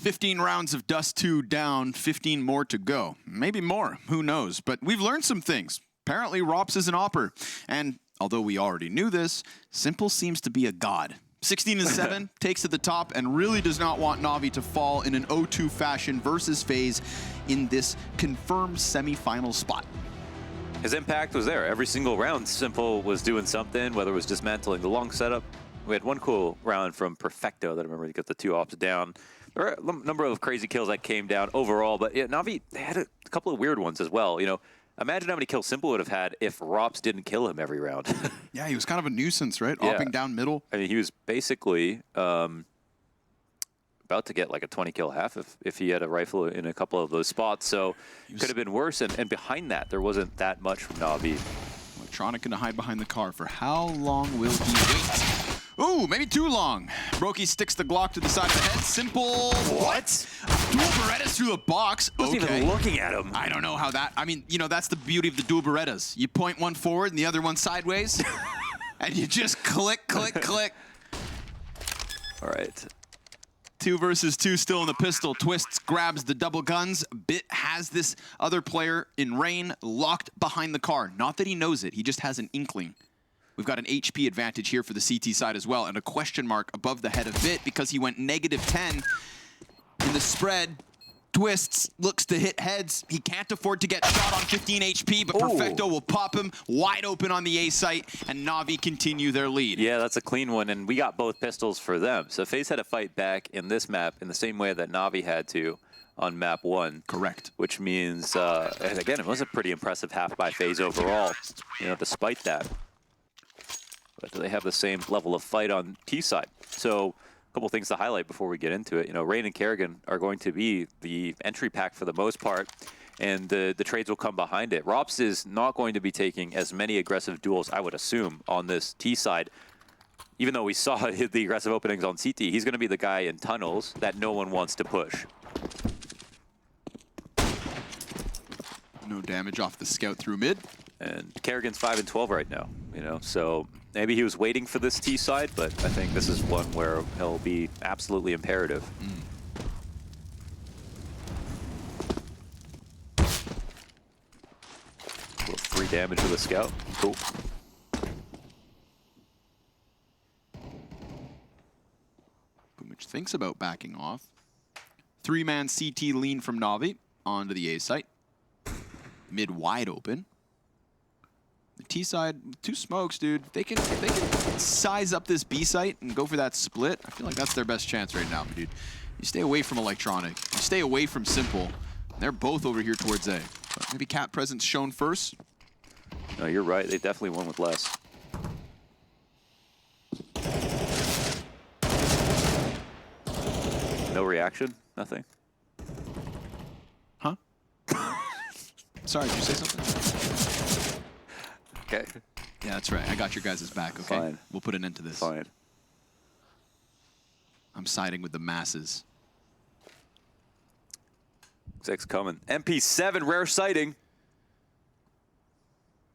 B: 15 rounds of Dust 2 down, 15 more to go. Maybe more, who knows? But we've learned some things. Apparently, Rops is an opper. And although we already knew this, Simple seems to be a god. 16-7, takes to the top, and really does not want Navi to fall in an 0-2 fashion versus FaZe in this confirmed semifinal spot.
A: His impact was there. Every single round, Simple was doing something, whether it was dismantling the long setup. We had one cool round from Perfecto that I remember he got the 2 ops down. There were a number of crazy kills that came down overall, but yeah, Navi had a couple of weird ones as well. You know, imagine how many kills Simple would have had if Rops didn't kill him every round.
B: Yeah, he was kind of a nuisance, right?
A: Yeah.
B: Opping down middle.
A: I mean, he was basically about to get like a 20 kill half if he had a rifle in a couple of those spots. So it could have been worse. And behind that, there wasn't that much from Navi.
B: Electronic gonna hide behind the car. For how long will he wait? Ooh, maybe too long. Brokey sticks the Glock to the side of the head. Simple.
A: What?
B: Dual Berettas through the box.
A: Wasn't even looking at him.
B: I don't know how that. I mean, you know, that's the beauty of the dual Berettas. You point one forward and the other one sideways, and you just click, click, click.
A: All right.
B: 2 versus 2 still in the pistol. Twists grabs the double guns. Bit has this other player in Rain locked behind the car. Not that he knows it. He just has an inkling. We've got an HP advantage here for the CT side as well, and a question mark above the head of Bit because he went -10 in the spread. Twists, looks to hit heads. He can't afford to get shot on 15 HP, but Perfecto will pop him wide open on the A site, and Navi continue their lead.
A: Yeah, that's a clean one, and we got both pistols for them. So FaZe had to fight back in this map in the same way that Navi had to on map 1.
B: Correct.
A: Which means, and again, it was a pretty impressive half by FaZe overall, you know, despite that. But they have the same level of fight on T side. So a couple things to highlight before we get into it. You know, Rain and Kerrigan are going to be the entry pack for the most part, and the trades will come behind it. Rops is not going to be taking as many aggressive duels, I would assume, on this T side. Even though we saw the aggressive openings on CT, he's going to be the guy in tunnels that no one wants to push.
B: No damage off the scout through mid.
A: And Kerrigan's 5 and 12 right now, you know, so maybe he was waiting for this T side, but I think this is one where he'll be absolutely imperative. Little 3 damage with a scout. Cool.
B: Which thinks about backing off. 3-man CT lean from Navi onto the A site. Mid wide open. The T side, 2 smokes, dude. They can size up this B site and go for that split. I feel like that's their best chance right now, dude. You stay away from Electronic. You stay away from Simple. They're both over here towards A. But maybe Cat presence shown first.
A: No, you're right. They definitely won with less. No reaction? Nothing?
B: Huh? Sorry, did you say something?
A: Okay.
B: Yeah, that's right. I got your guys' back, okay?
A: Fine.
B: We'll put an end to this.
A: Fine.
B: I'm siding with the masses.
A: 6 coming. MP7, rare sighting.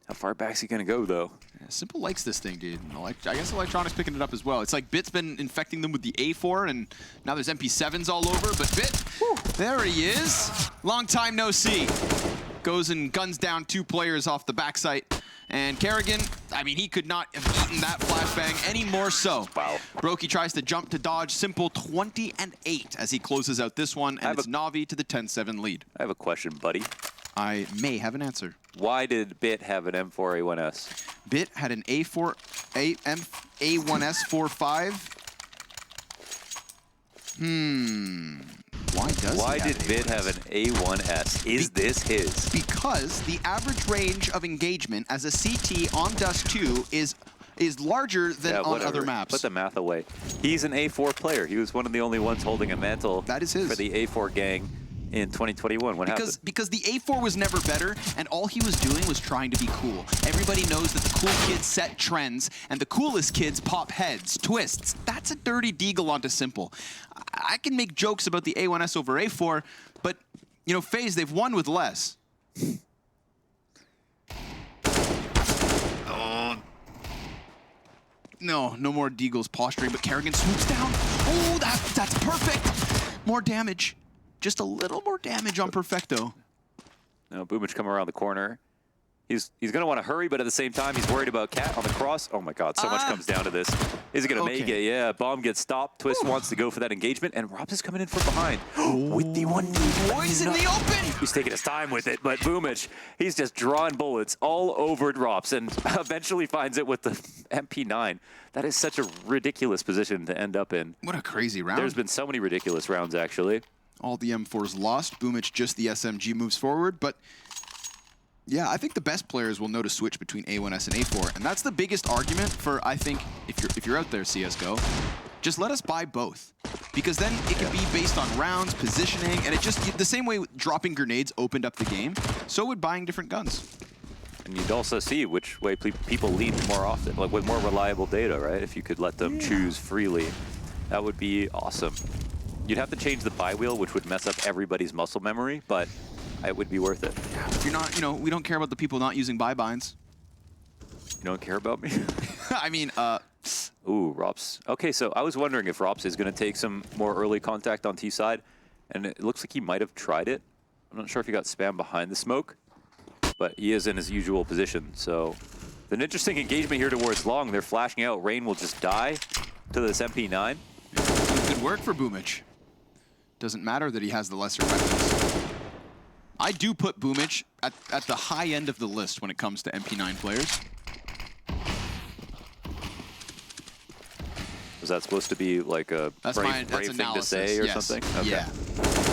A: How far back's he gonna go, though?
B: Yeah, Simple likes this thing, dude. I guess Electronic's picking it up as well. It's like Bit's been infecting them with the A4, and now there's MP7s all over, but Bit, there he is. Long time no see. Goes and guns down 2 players off the backside. And Kerrigan, I mean, he could not have eaten that flashbang any more so.
A: Wow.
B: Brokey tries to jump to dodge. Simple 20-8 as he closes out this one, and it's Navi to the 10-7 lead.
A: I have a question, buddy.
B: I may have an answer.
A: Why did Bit have an M4A1S?
B: Bit had an A1S 45. Why
A: did Bit have an A1S? Is this his?
B: Because the average range of engagement as a CT on Dust 2 is larger than on other maps.
A: Put the math away. He's an A4 player. He was one of the only ones holding a mantle
B: that is his.
A: For the A4 gang in 2021. What happened?
B: Because the A4 was never better, and all he was doing was trying to be cool. Everybody knows that the cool kids set trends, and the coolest kids pop heads, twists. That's a dirty deagle onto Simple. I can make jokes about the A1S over A4, but, you know, FaZe, they've won with less. No more deagles posturing, but Kerrigan swoops down. Oh, that's perfect. more damage. Just a little more damage on Perfecto.
A: Now Boomich coming around the corner. He's going to want to hurry, but at the same time, he's worried about Cat on the cross. Oh my God, so much comes down to this. Is he going to make it? Yeah, bomb gets stopped. Twist wants to go for that engagement, and Robs is coming in from behind with the 1v.
B: Boys in the open!
A: He's taking his time with it, but Boomich, he's just drawing bullets all over Drops and eventually finds it with the MP9. That is such a ridiculous position to end up in.
B: What a crazy round.
A: There's been so many ridiculous rounds, actually.
B: All the M4s lost. Boomich, just the SMG moves forward, but yeah, I think the best players will know to switch between A1S and A4, and that's the biggest argument for, I think, if you're out there, CSGO, just let us buy both. Because then it can be based on rounds, positioning, and it just, the same way dropping grenades opened up the game, so would buying different guns.
A: And you'd also see which way people lean more often, like with more reliable data, right? If you could let them choose freely, that would be awesome. You'd have to change the buy wheel, which would mess up everybody's muscle memory, but it would be worth it.
B: Yeah, if you're not, we don't care about the people not using buy binds.
A: You don't care about me?
B: I mean,
A: Ooh, Rops. Okay, so I was wondering if Rops is going to take some more early contact on T side, and it looks like he might have tried it. I'm not sure if he got spammed behind the smoke, but he is in his usual position. So an interesting engagement here towards Long. They're flashing out. Rain will just die to this MP9.
B: Good work for Boomich. Doesn't matter that he has the lesser weapons. I do put Boomich at the high end of the list when it comes to MP9 players.
A: Was that supposed to be like a brave thing to say or something? Okay.
B: Yeah,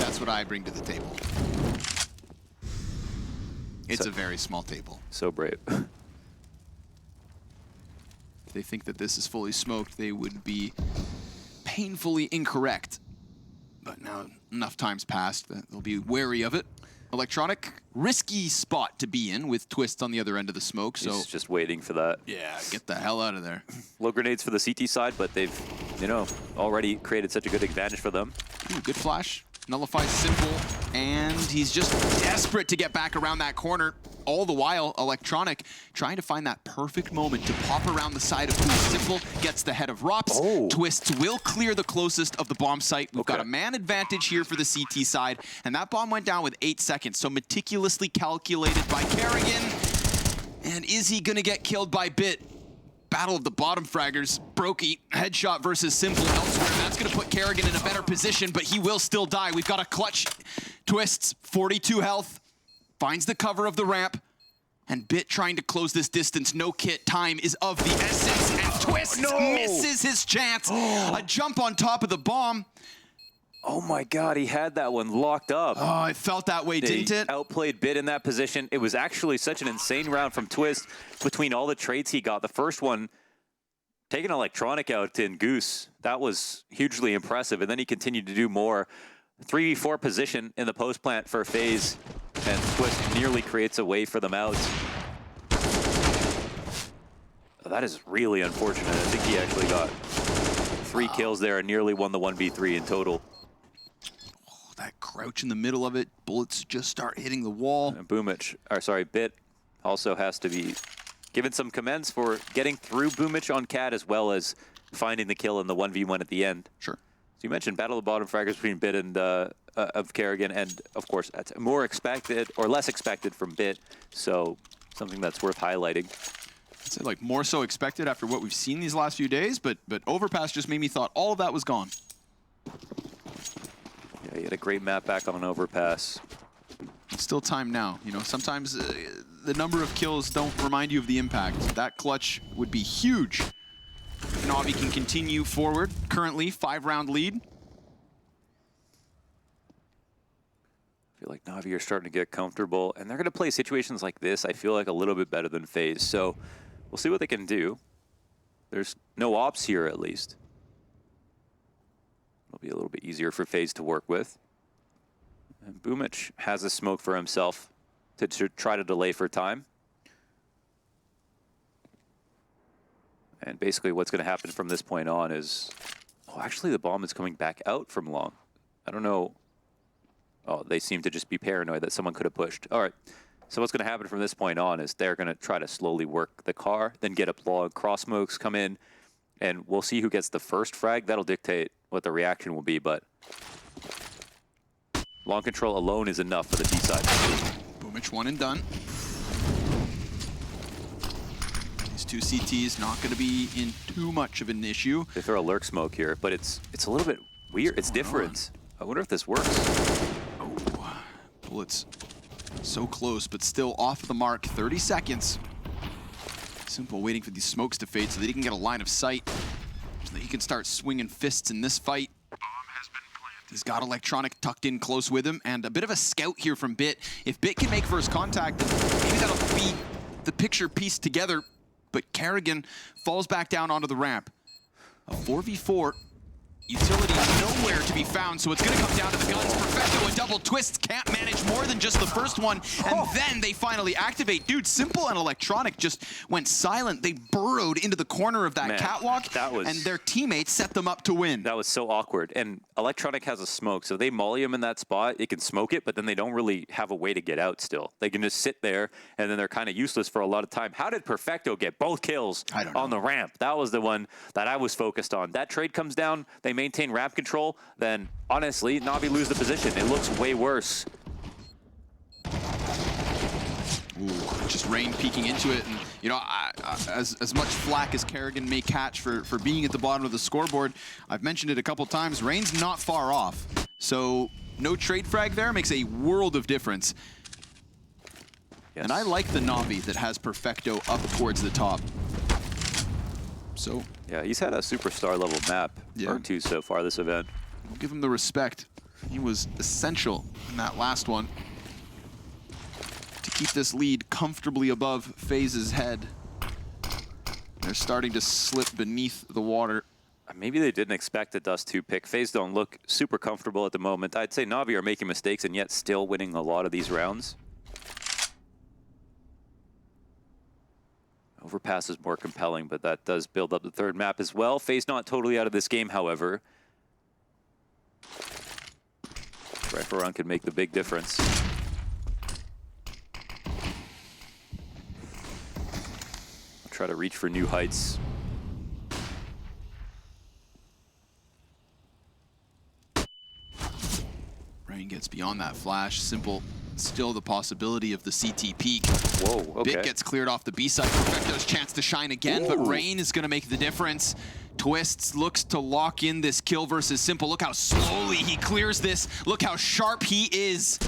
B: that's what I bring to the table. It's a very small table.
A: So brave.
B: If they think that this is fully smoked, they would be painfully incorrect. But now enough time's passed that they'll be wary of it. Electronic, risky spot to be in with Twist on the other end of the smoke. So
A: he's just waiting for that.
B: Yeah, get the hell out of there.
A: Low grenades for the CT side, but they've, already created such a good advantage for them.
B: Ooh, good flash. Nullifies Simple, and he's just desperate to get back around that corner. All the while, Electronic trying to find that perfect moment to pop around the side of Twist. Simple gets the head of Rops. Twists will clear the closest of the bomb site. We've got a man advantage here for the CT side, and that bomb went down with 8 seconds, so meticulously calculated by Kerrigan. And is he gonna get killed by Bit? Battle of the bottom fraggers. Brokey, headshot versus Simple elsewhere. That's going to put Kerrigan in a better position, but he will still die. We've got a clutch. Twists, 42 health. Finds the cover of the ramp. And Bit trying to close this distance. No kit. Time is of the essence. And Twists misses his chance. A jump on top of the bomb.
A: Oh my God, he had that one locked up.
B: Oh, it felt that way, didn't it?
A: Outplayed Bit in that position. It was actually such an insane round from Twist between all the trades he got. The first one, taking Electronic out in Goose, that was hugely impressive. And then he continued to do more. 3v4 position in the post plant for FaZe, and Twist nearly creates a way for them out. That is really unfortunate. I think he actually got 3 kills there and nearly won the 1v3 in total.
B: That crouch in the middle of it, bullets just start hitting the wall.
A: And Bit also has to be given some commends for getting through Boomich on Cat, as well as finding the kill in the 1v1 at the end.
B: Sure.
A: So you mentioned battle of the bottom fraggers between Bit and of Kerrigan, and of course that's more expected or less expected from Bit, so something that's worth highlighting.
B: I'd say like more so expected after what we've seen these last few days, but Overpass just made me thought all of that was gone.
A: Yeah, he had a great map back on an Overpass.
B: It's still time now. Sometimes the number of kills don't remind you of the impact. That clutch would be huge. Navi can continue forward. Currently, 5-round lead.
A: I feel like Navi are starting to get comfortable, and they're going to play situations like this, I feel like, a little bit better than FaZe. So we'll see what they can do. There's no ops here, at least. It'll be a little bit easier for FaZe to work with. And Boomich has a smoke for himself to try to delay for time. And basically what's going to happen from this point on is... Oh, actually the bomb is coming back out from Long. I don't know. Oh, they seem to just be paranoid that someone could have pushed. All right. So what's going to happen from this point on is they're going to try to slowly work the car, then get up Long, cross smokes come in, and we'll see who gets the first frag. That'll dictate what the reaction will be, but Long control alone is enough for the B side.
B: Boomich one and done. These two CTs not going to be in too much of an issue.
A: They throw a lurk smoke here, but it's a little bit weird. It's different. I wonder if this works.
B: Oh, bullets so close, but still off the mark. 30 seconds. Simple waiting for these smokes to fade so that he can get a line of sight, so that he can start swinging fists in this fight. He's got Electronic tucked in close with him, and a bit of a scout here from Bit. If Bit can make first contact, then maybe that'll be the picture pieced together. But Kerrigan falls back down onto the ramp. A 4v4. Utility nowhere to be found, so it's going to come down to the guns. Perfecto, a double twist, can't manage more than just the first one, and then they finally activate. Dude, Simple and Electronic just went silent. They burrowed into the corner of that catwalk, and their teammates set them up to win.
A: That was so awkward, and Electronic has a smoke, so they molly him in that spot. It can smoke it, but then they don't really have a way to get out still. They can just sit there, and then they're kind of useless for a lot of time. How did Perfecto get both kills on the ramp? That was the one that I was focused on. That trade comes down, they maintain ramp control, then honestly, Navi lose the position. It looks way worse.
B: Ooh, just Rain peeking into it, and you know, as much flack as Kerrigan may catch for being at the bottom of the scoreboard, I've mentioned it a couple times, Rain's not far off. So no trade frag there makes a world of difference. Yes. And I like the Navi that has Perfecto up towards the top. So
A: yeah, he's had a superstar level map or two so far this event.
B: We'll give him the respect. He was essential in that last one to keep this lead comfortably above FaZe's head. They're starting to slip beneath the water.
A: Maybe they didn't expect the Dust 2 pick. FaZe don't look super comfortable at the moment. I'd say Navi are making mistakes and yet still winning a lot of these rounds. Overpass is more compelling, but that does build up the third map as well. FaZe not totally out of this game, however. Rifle run could make the big difference. I'll try to reach for new heights.
B: Rain gets beyond that flash. Simple. Still the possibility of the CT peak.
A: Whoa, okay.
B: Bit gets cleared off the B side. Perfecto's chance to shine again, but Rain is going to make the difference. Twists looks to lock in this kill versus Simple. Look how slowly he clears this. Look how sharp he is.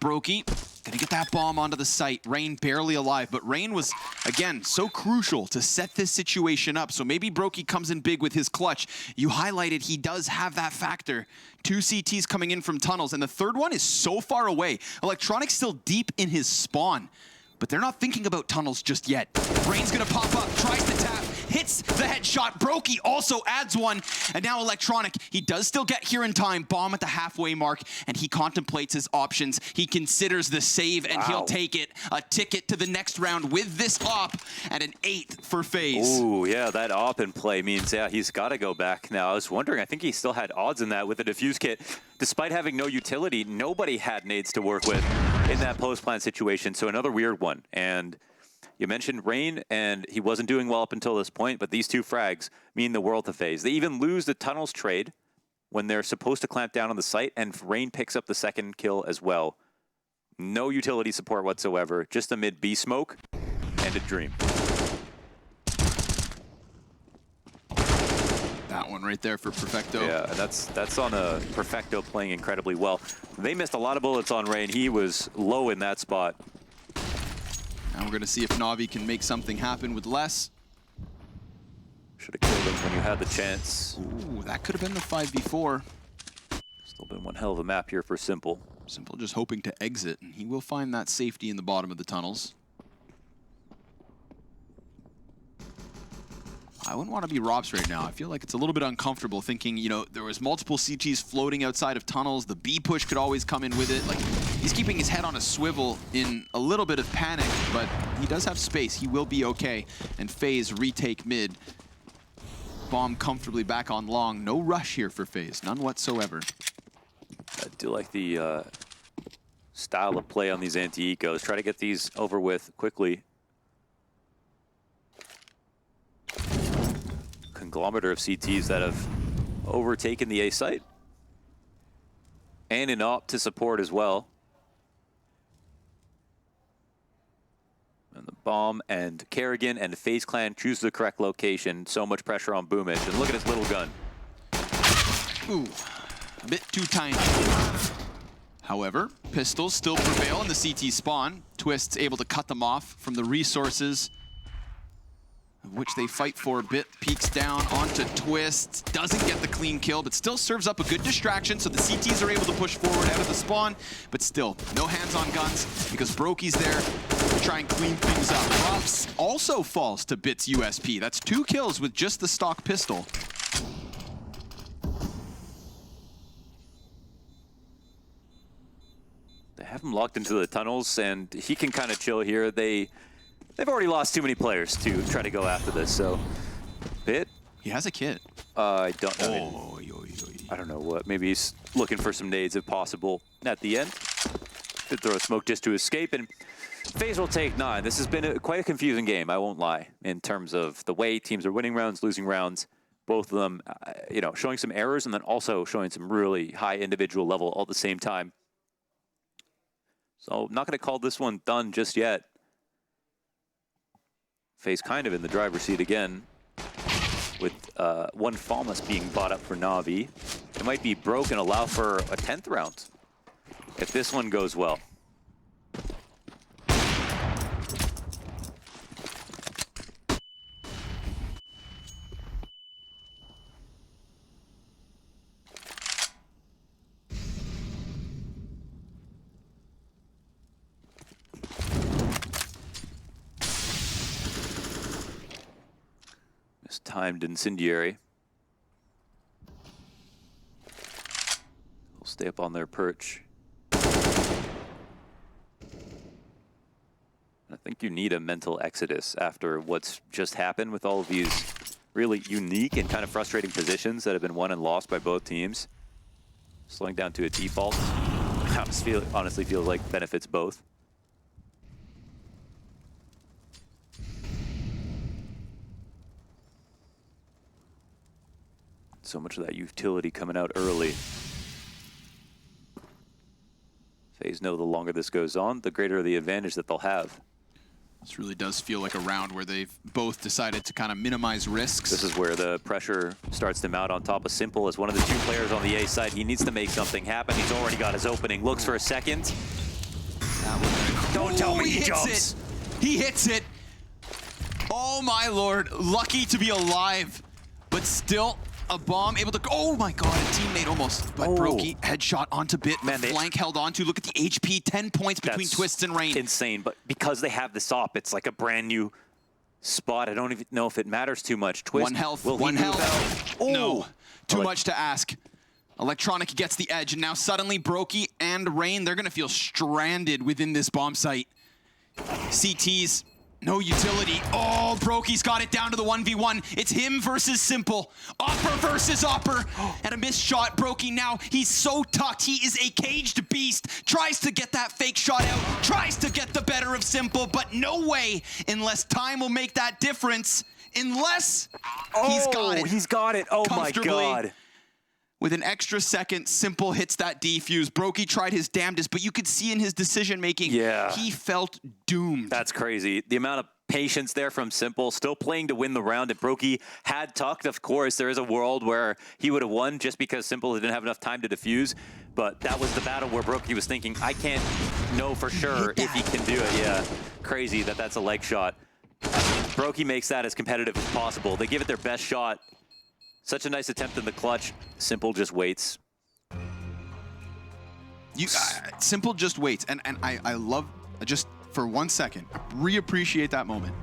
B: Brokey gonna get that bomb onto the site. Rain barely alive, but Rain was, again, so crucial to set this situation up. So maybe Brokey comes in big with his clutch. You highlighted he does have that factor. 2 CTs coming in from tunnels, and the third one is so far away. Electronic's still deep in his spawn, but they're not thinking about tunnels just yet. Rain's gonna pop up, tries to tap, hits the headshot. Brokey also adds one, and now Electronic, he does still get here in time. Bomb at the halfway mark, and he contemplates his options. He considers the save, and he'll take it. A ticket to the next round with this op, and an 8th for FaZe.
A: Ooh, yeah, that op in play means, yeah, he's got to go back now. I was wondering, I think he still had odds in that with the defuse kit. Despite having no utility, nobody had nades to work with in that post-plant situation, so another weird one. And you mentioned Rain, and he wasn't doing well up until this point, but these 2 frags mean the world to FaZe. They even lose the tunnels trade when they're supposed to clamp down on the site, and Rain picks up the 2nd kill as well. No utility support whatsoever, just a mid-B smoke and a dream.
B: That one right there for Perfecto.
A: Yeah, and that's on a Perfecto playing incredibly well. They missed a lot of bullets on Rain. He was low in that spot.
B: Now we're going to see if Navi can make something happen with less.
A: Should have killed him when you had the chance.
B: Ooh, that could have been the 5v4.
A: Still been one hell of a map here for Simple.
B: Simple just hoping to exit, and he will find that safety in the bottom of the tunnels. I wouldn't want to be Robs right now. I feel like it's a little bit uncomfortable thinking, you know, there was multiple CTs floating outside of tunnels. The B push could always come in with it. Like, he's keeping his head on a swivel in a little bit of panic, but he does have space. He will be okay. And FaZe retake mid. Bomb comfortably back on long. No rush here for FaZe, none whatsoever.
A: I do like the style of play on these anti-ecos. Try to get these over with quickly. Conglomerate of CTs that have overtaken the A site. And an op to support as well. And the bomb and Kerrigan and the FaZe clan choose the correct location. So much pressure on Boomich. And look at his little gun.
B: Ooh, a bit too tiny. However, pistols still prevail in the CT spawn. Twist's able to cut them off from the resources of which they fight for a bit. Peeks down onto Twist. Doesn't get the clean kill, but still serves up a good distraction, so the CTs are able to push forward out of the spawn. But still, no hands on guns because Brokey's there to try and clean things up. Props also falls to Bit's USP. That's 2 kills with just the stock pistol.
A: They have him locked into the tunnels, and he can kind of chill here. They've already lost too many players to try to go after this, so Bit.
B: He has a kit.
A: I don't know. I don't know what. Maybe he's looking for some nades if possible at the end. Could throw a smoke just to escape, and FaZe will take 9. This has been quite a confusing game, I won't lie, in terms of the way teams are winning rounds, losing rounds. Both of them, showing some errors and then also showing some really high individual level all at the same time. So not going to call this one done just yet. FaZe kind of in the driver's seat again, with one FAMAS being bought up for Navi. It might be broken, allow for a 10th round if this one goes well. Timed incendiary. They'll stay up on their perch. I think you need a mental exodus after what's just happened with all of these really unique and kind of frustrating positions that have been won and lost by both teams. Slowing down to a default honestly feels like benefits both. So much of that utility coming out early. FaZe know the longer this goes on, the greater the advantage that they'll have.
B: This really does feel like a round where they've both decided to kind of minimize risks.
A: This is where the pressure starts to mount on top of Simple as one of the 2 players on the A side. He needs to make something happen. He's already got his opening. Looks for a second. Don't tell me he jumps.
B: He hits it. Oh my lord. Lucky to be alive, but still a bomb able to, oh my god, a teammate almost, but Brokey headshot onto Bit. Man, flank held onto. Look at the HP, 10 points between Twists and Rain.
A: Insane, but because they have this op, it's like a brand new spot. I don't even know if it matters too much. Twist,
B: 1 health,
A: will
B: 1 health. No, too much to ask. Electronic gets the edge, and now suddenly Brokey and Rain, they're gonna feel stranded within this bomb site. CTs, no utility. Oh, Brokey's got it down to the 1v1. It's him versus Simple. Opper versus Opper. And a missed shot. Brokey now, he's so tucked. He is a caged beast. Tries to get that fake shot out. Tries to get the better of Simple, but no way unless time will make that difference. Unless he's got it.
A: He's got it. Oh my god.
B: With an extra second, Simple hits that defuse. Brokey tried his damnedest, but you could see in his decision-making, he felt doomed.
A: That's crazy. The amount of patience there from Simple, still playing to win the round. If Brokey had tucked, of course, there is a world where he would have won just because Simple didn't have enough time to defuse. But that was the battle where Brokey was thinking, I can't know for sure if he can do it. Yeah, crazy that that's a leg shot. Brokey makes that as competitive as possible. They give it their best shot. Such a nice attempt in the clutch. Simple just waits.
B: Simple just waits. And I love, just for 1 second, reappreciate that moment.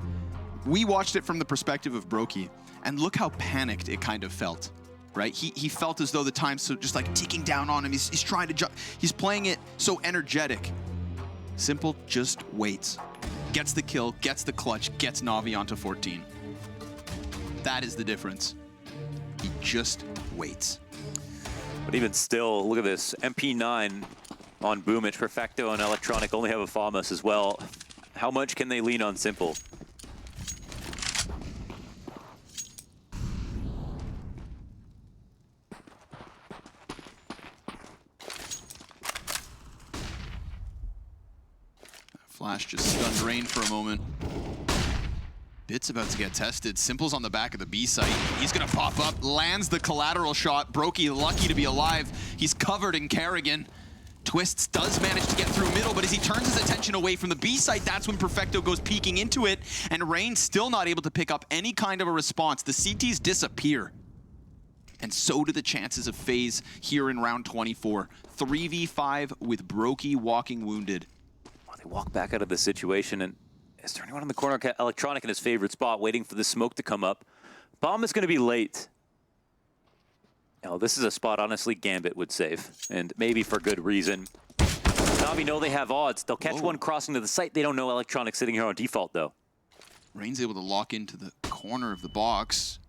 B: We watched it from the perspective of Brokey, and look how panicked it kind of felt, right? He felt as though the time's so just like ticking down on him. He's trying to jump. He's playing it so energetic. Simple just waits. Gets the kill, gets the clutch, gets Navi onto 14. That is the difference. He just waits.
A: But even still, look at this. MP9 on Boomich. Perfecto and Electronic only have a FAMAS as well. How much can they lean on Simple?
B: Flash just stunned Rain for a moment. Bit's about to get tested. Simple's on the back of the B site. He's gonna pop up, lands the collateral shot. Brokey lucky to be alive. He's covered in Kerrigan. Twists does manage to get through middle, but as he turns his attention away from the B site, that's when Perfecto goes peeking into it, and Rain still not able to pick up any kind of a response. The CTs disappear. And so do the chances of FaZe here in round 24. 3v5 with Brokey walking wounded.
A: Well, they walk back out of the situation, and is there anyone on the corner? Electronic in his favorite spot, waiting for the smoke to come up. Bomb is going to be late. Now, this is a spot, honestly, Gambit would save, and maybe for good reason. Navi know they have odds. They'll catch one crossing to the site. They don't know Electronic sitting here on default, though.
B: Rain's able to lock into the corner of the box.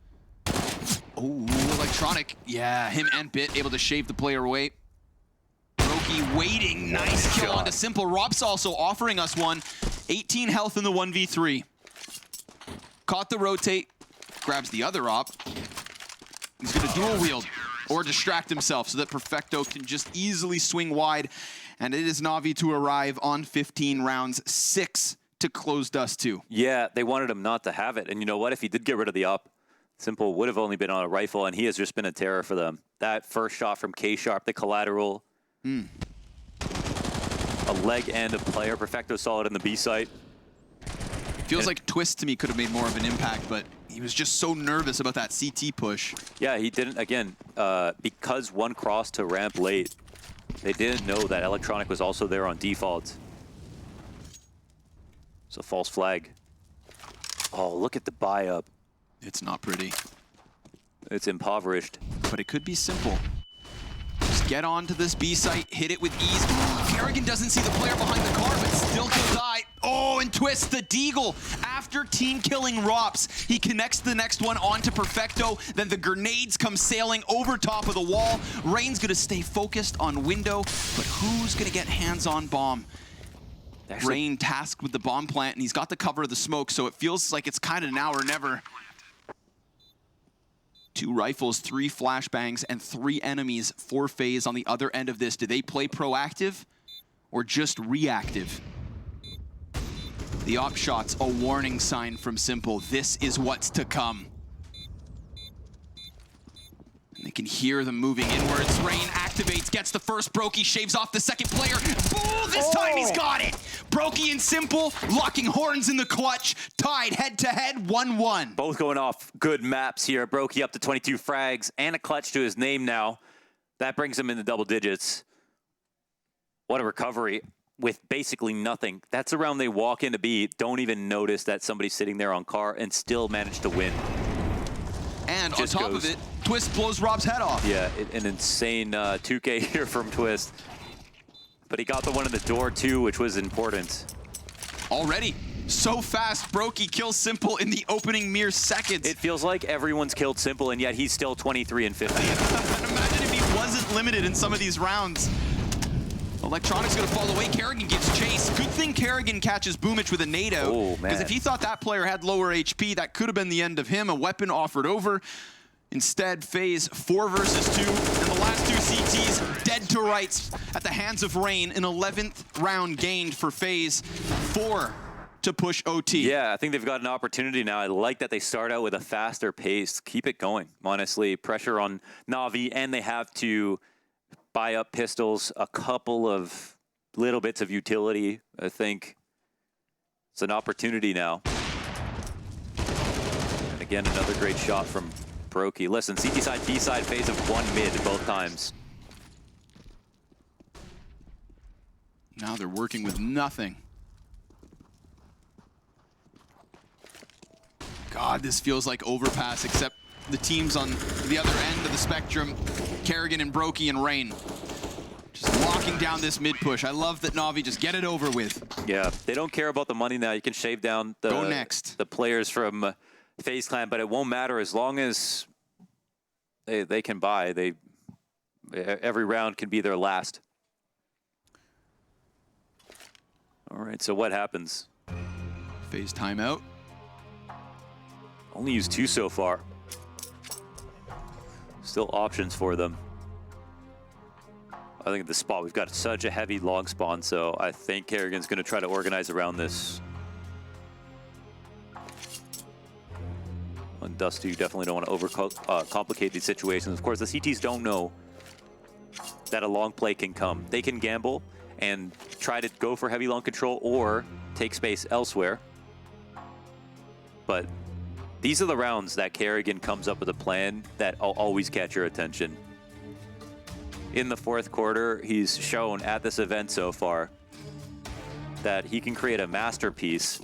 B: Oh, Electronic. Yeah, him and Bit able to shave the player away. Brokey waiting. Nice kill onto Simple. Rob's also offering us one. 18 health in the 1v3. Caught the rotate. Grabs the other op. He's going to dual wield or distract himself so that Perfecto can just easily swing wide. And it is Navi to arrive on 15 rounds, 6 to close Dust 2.
A: Yeah, they wanted him not to have it. And you know what? If he did get rid of the op, Simple would have only been on a rifle, and he has just been a terror for them. That first shot from K-Sharp, the collateral. A leg and a player. Perfecto saw it in the B site.
B: Feels like Twist to me could have made more of an impact, but he was just so nervous about that CT push.
A: Yeah, he didn't, again, because one crossed to ramp late, they didn't know that Electronic was also there on default. It's a false flag. Oh, look at the buy-up.
B: It's not pretty.
A: It's impoverished.
B: But it could be simple. Just get onto this B site, hit it with ease. Kerrigan doesn't see the player behind the car, but still can die. Oh, and Twist the Deagle. After team killing Rops, he connects the next one onto Perfecto. Then the grenades come sailing over top of the wall. Rain's gonna stay focused on window, but who's gonna get hands on bomb? Rain tasked with the bomb plant, and he's got the cover of the smoke, so it feels like it's kind of now or never. 2 rifles, 3 flashbangs, and 3 enemies for FaZe on the other end of this. Do they play proactive or just reactive? The op shot's a warning sign from Simple. This is what's to come. And they can hear them moving inwards. Rain activates, gets the first Brokey, shaves off the second player. Ooh, this time he's got it! Brokey and Simple locking horns in the clutch. Tied head-to-head, 1-1.
A: Both going off good maps here. Brokey up to 22 frags and a clutch to his name now. That brings him into double digits. What a recovery with basically nothing. That's a round they walk into B, don't even notice that somebody's sitting there on car, and still manage to win.
B: And on top of it, Twist blows Rob's head off.
A: Yeah, an insane 2K here from Twist. But he got the one in the door too, which was important.
B: Already, so fast, Brokey kills Simple in the opening mere seconds.
A: It feels like everyone's killed Simple, and yet he's still 23 and 50.
B: Imagine if he wasn't limited in some of these rounds. Electronic's gonna fall away. Kerrigan gives chase. Good thing Kerrigan catches Boomich with a NATO. Because if he thought that player had lower HP, that could have been the end of him. A weapon offered over. Instead, FaZe 4 versus 2. And the last 2 CTs dead to rights at the hands of Rain. An 11th round gained for FaZe. 4 to push OT.
A: Yeah, I think they've got an opportunity now. I like that they start out with a faster pace. Keep it going, honestly. Pressure on Navi, and they have to buy up pistols, a couple of little bits of utility. I think it's an opportunity now. And again, another great shot from Brokey. Listen, CT side, B side, FaZe of 1 mid both times.
B: Now they're working with nothing. God, this feels like overpass, except the teams on the other end of the spectrum, Kerrigan and Brokey and Rain, just locking down this mid push. I love that Navi just get it over with.
A: Yeah, they don't care about the money now. You can shave down the players from FaZe Clan, but it won't matter as long as they can buy. Every round can be their last. All right, so what happens?
B: FaZe timeout.
A: Only used 2 so far. Still options for them. I think at the spot, we've got such a heavy long spawn, so I think Kerrigan's going to try to organize around this. On Dust 2, you definitely don't want to overcomplicate these situations. Of course, the CTs don't know that a long play can come. They can gamble and try to go for heavy long control or take space elsewhere. But these are the rounds that Kerrigan comes up with a plan that will always catch your attention. In the fourth quarter, he's shown at this event so far that he can create a masterpiece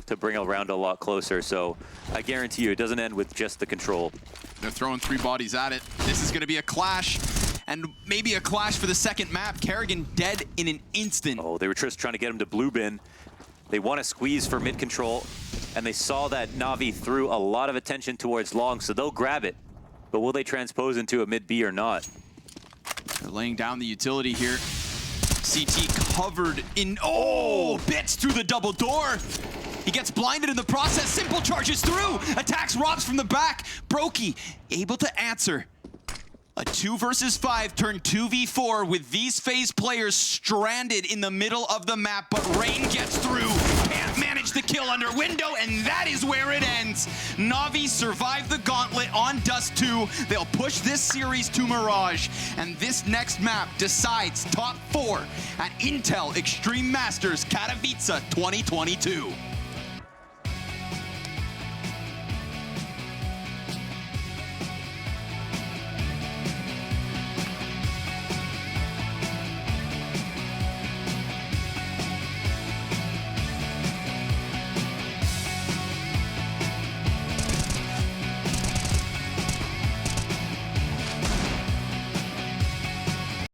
A: to bring a round a lot closer. So I guarantee you it doesn't end with just the control.
B: They're throwing 3 bodies at it. This is going to be a clash, and maybe a clash for the second map. Kerrigan dead in an instant.
A: Oh, they were just trying to get him to blue bin. They want to squeeze for mid control, and they saw that Navi threw a lot of attention towards long, so they'll grab it. But will they transpose into a mid B or not?
B: They're laying down the utility here. CT covered in, oh, bits through the double door. He gets blinded in the process. Simple charges through. Attacks Robs from the back. Brokey able to answer. A 2 versus 5 turned 2v4 with these FaZe players stranded in the middle of the map, but Rain gets through. Can't manage the kill under window, and that is where it ends. Navi survived the gauntlet on Dust 2. They'll push this series to Mirage, and this next map decides top 4 at Intel Extreme Masters Katowice 2022.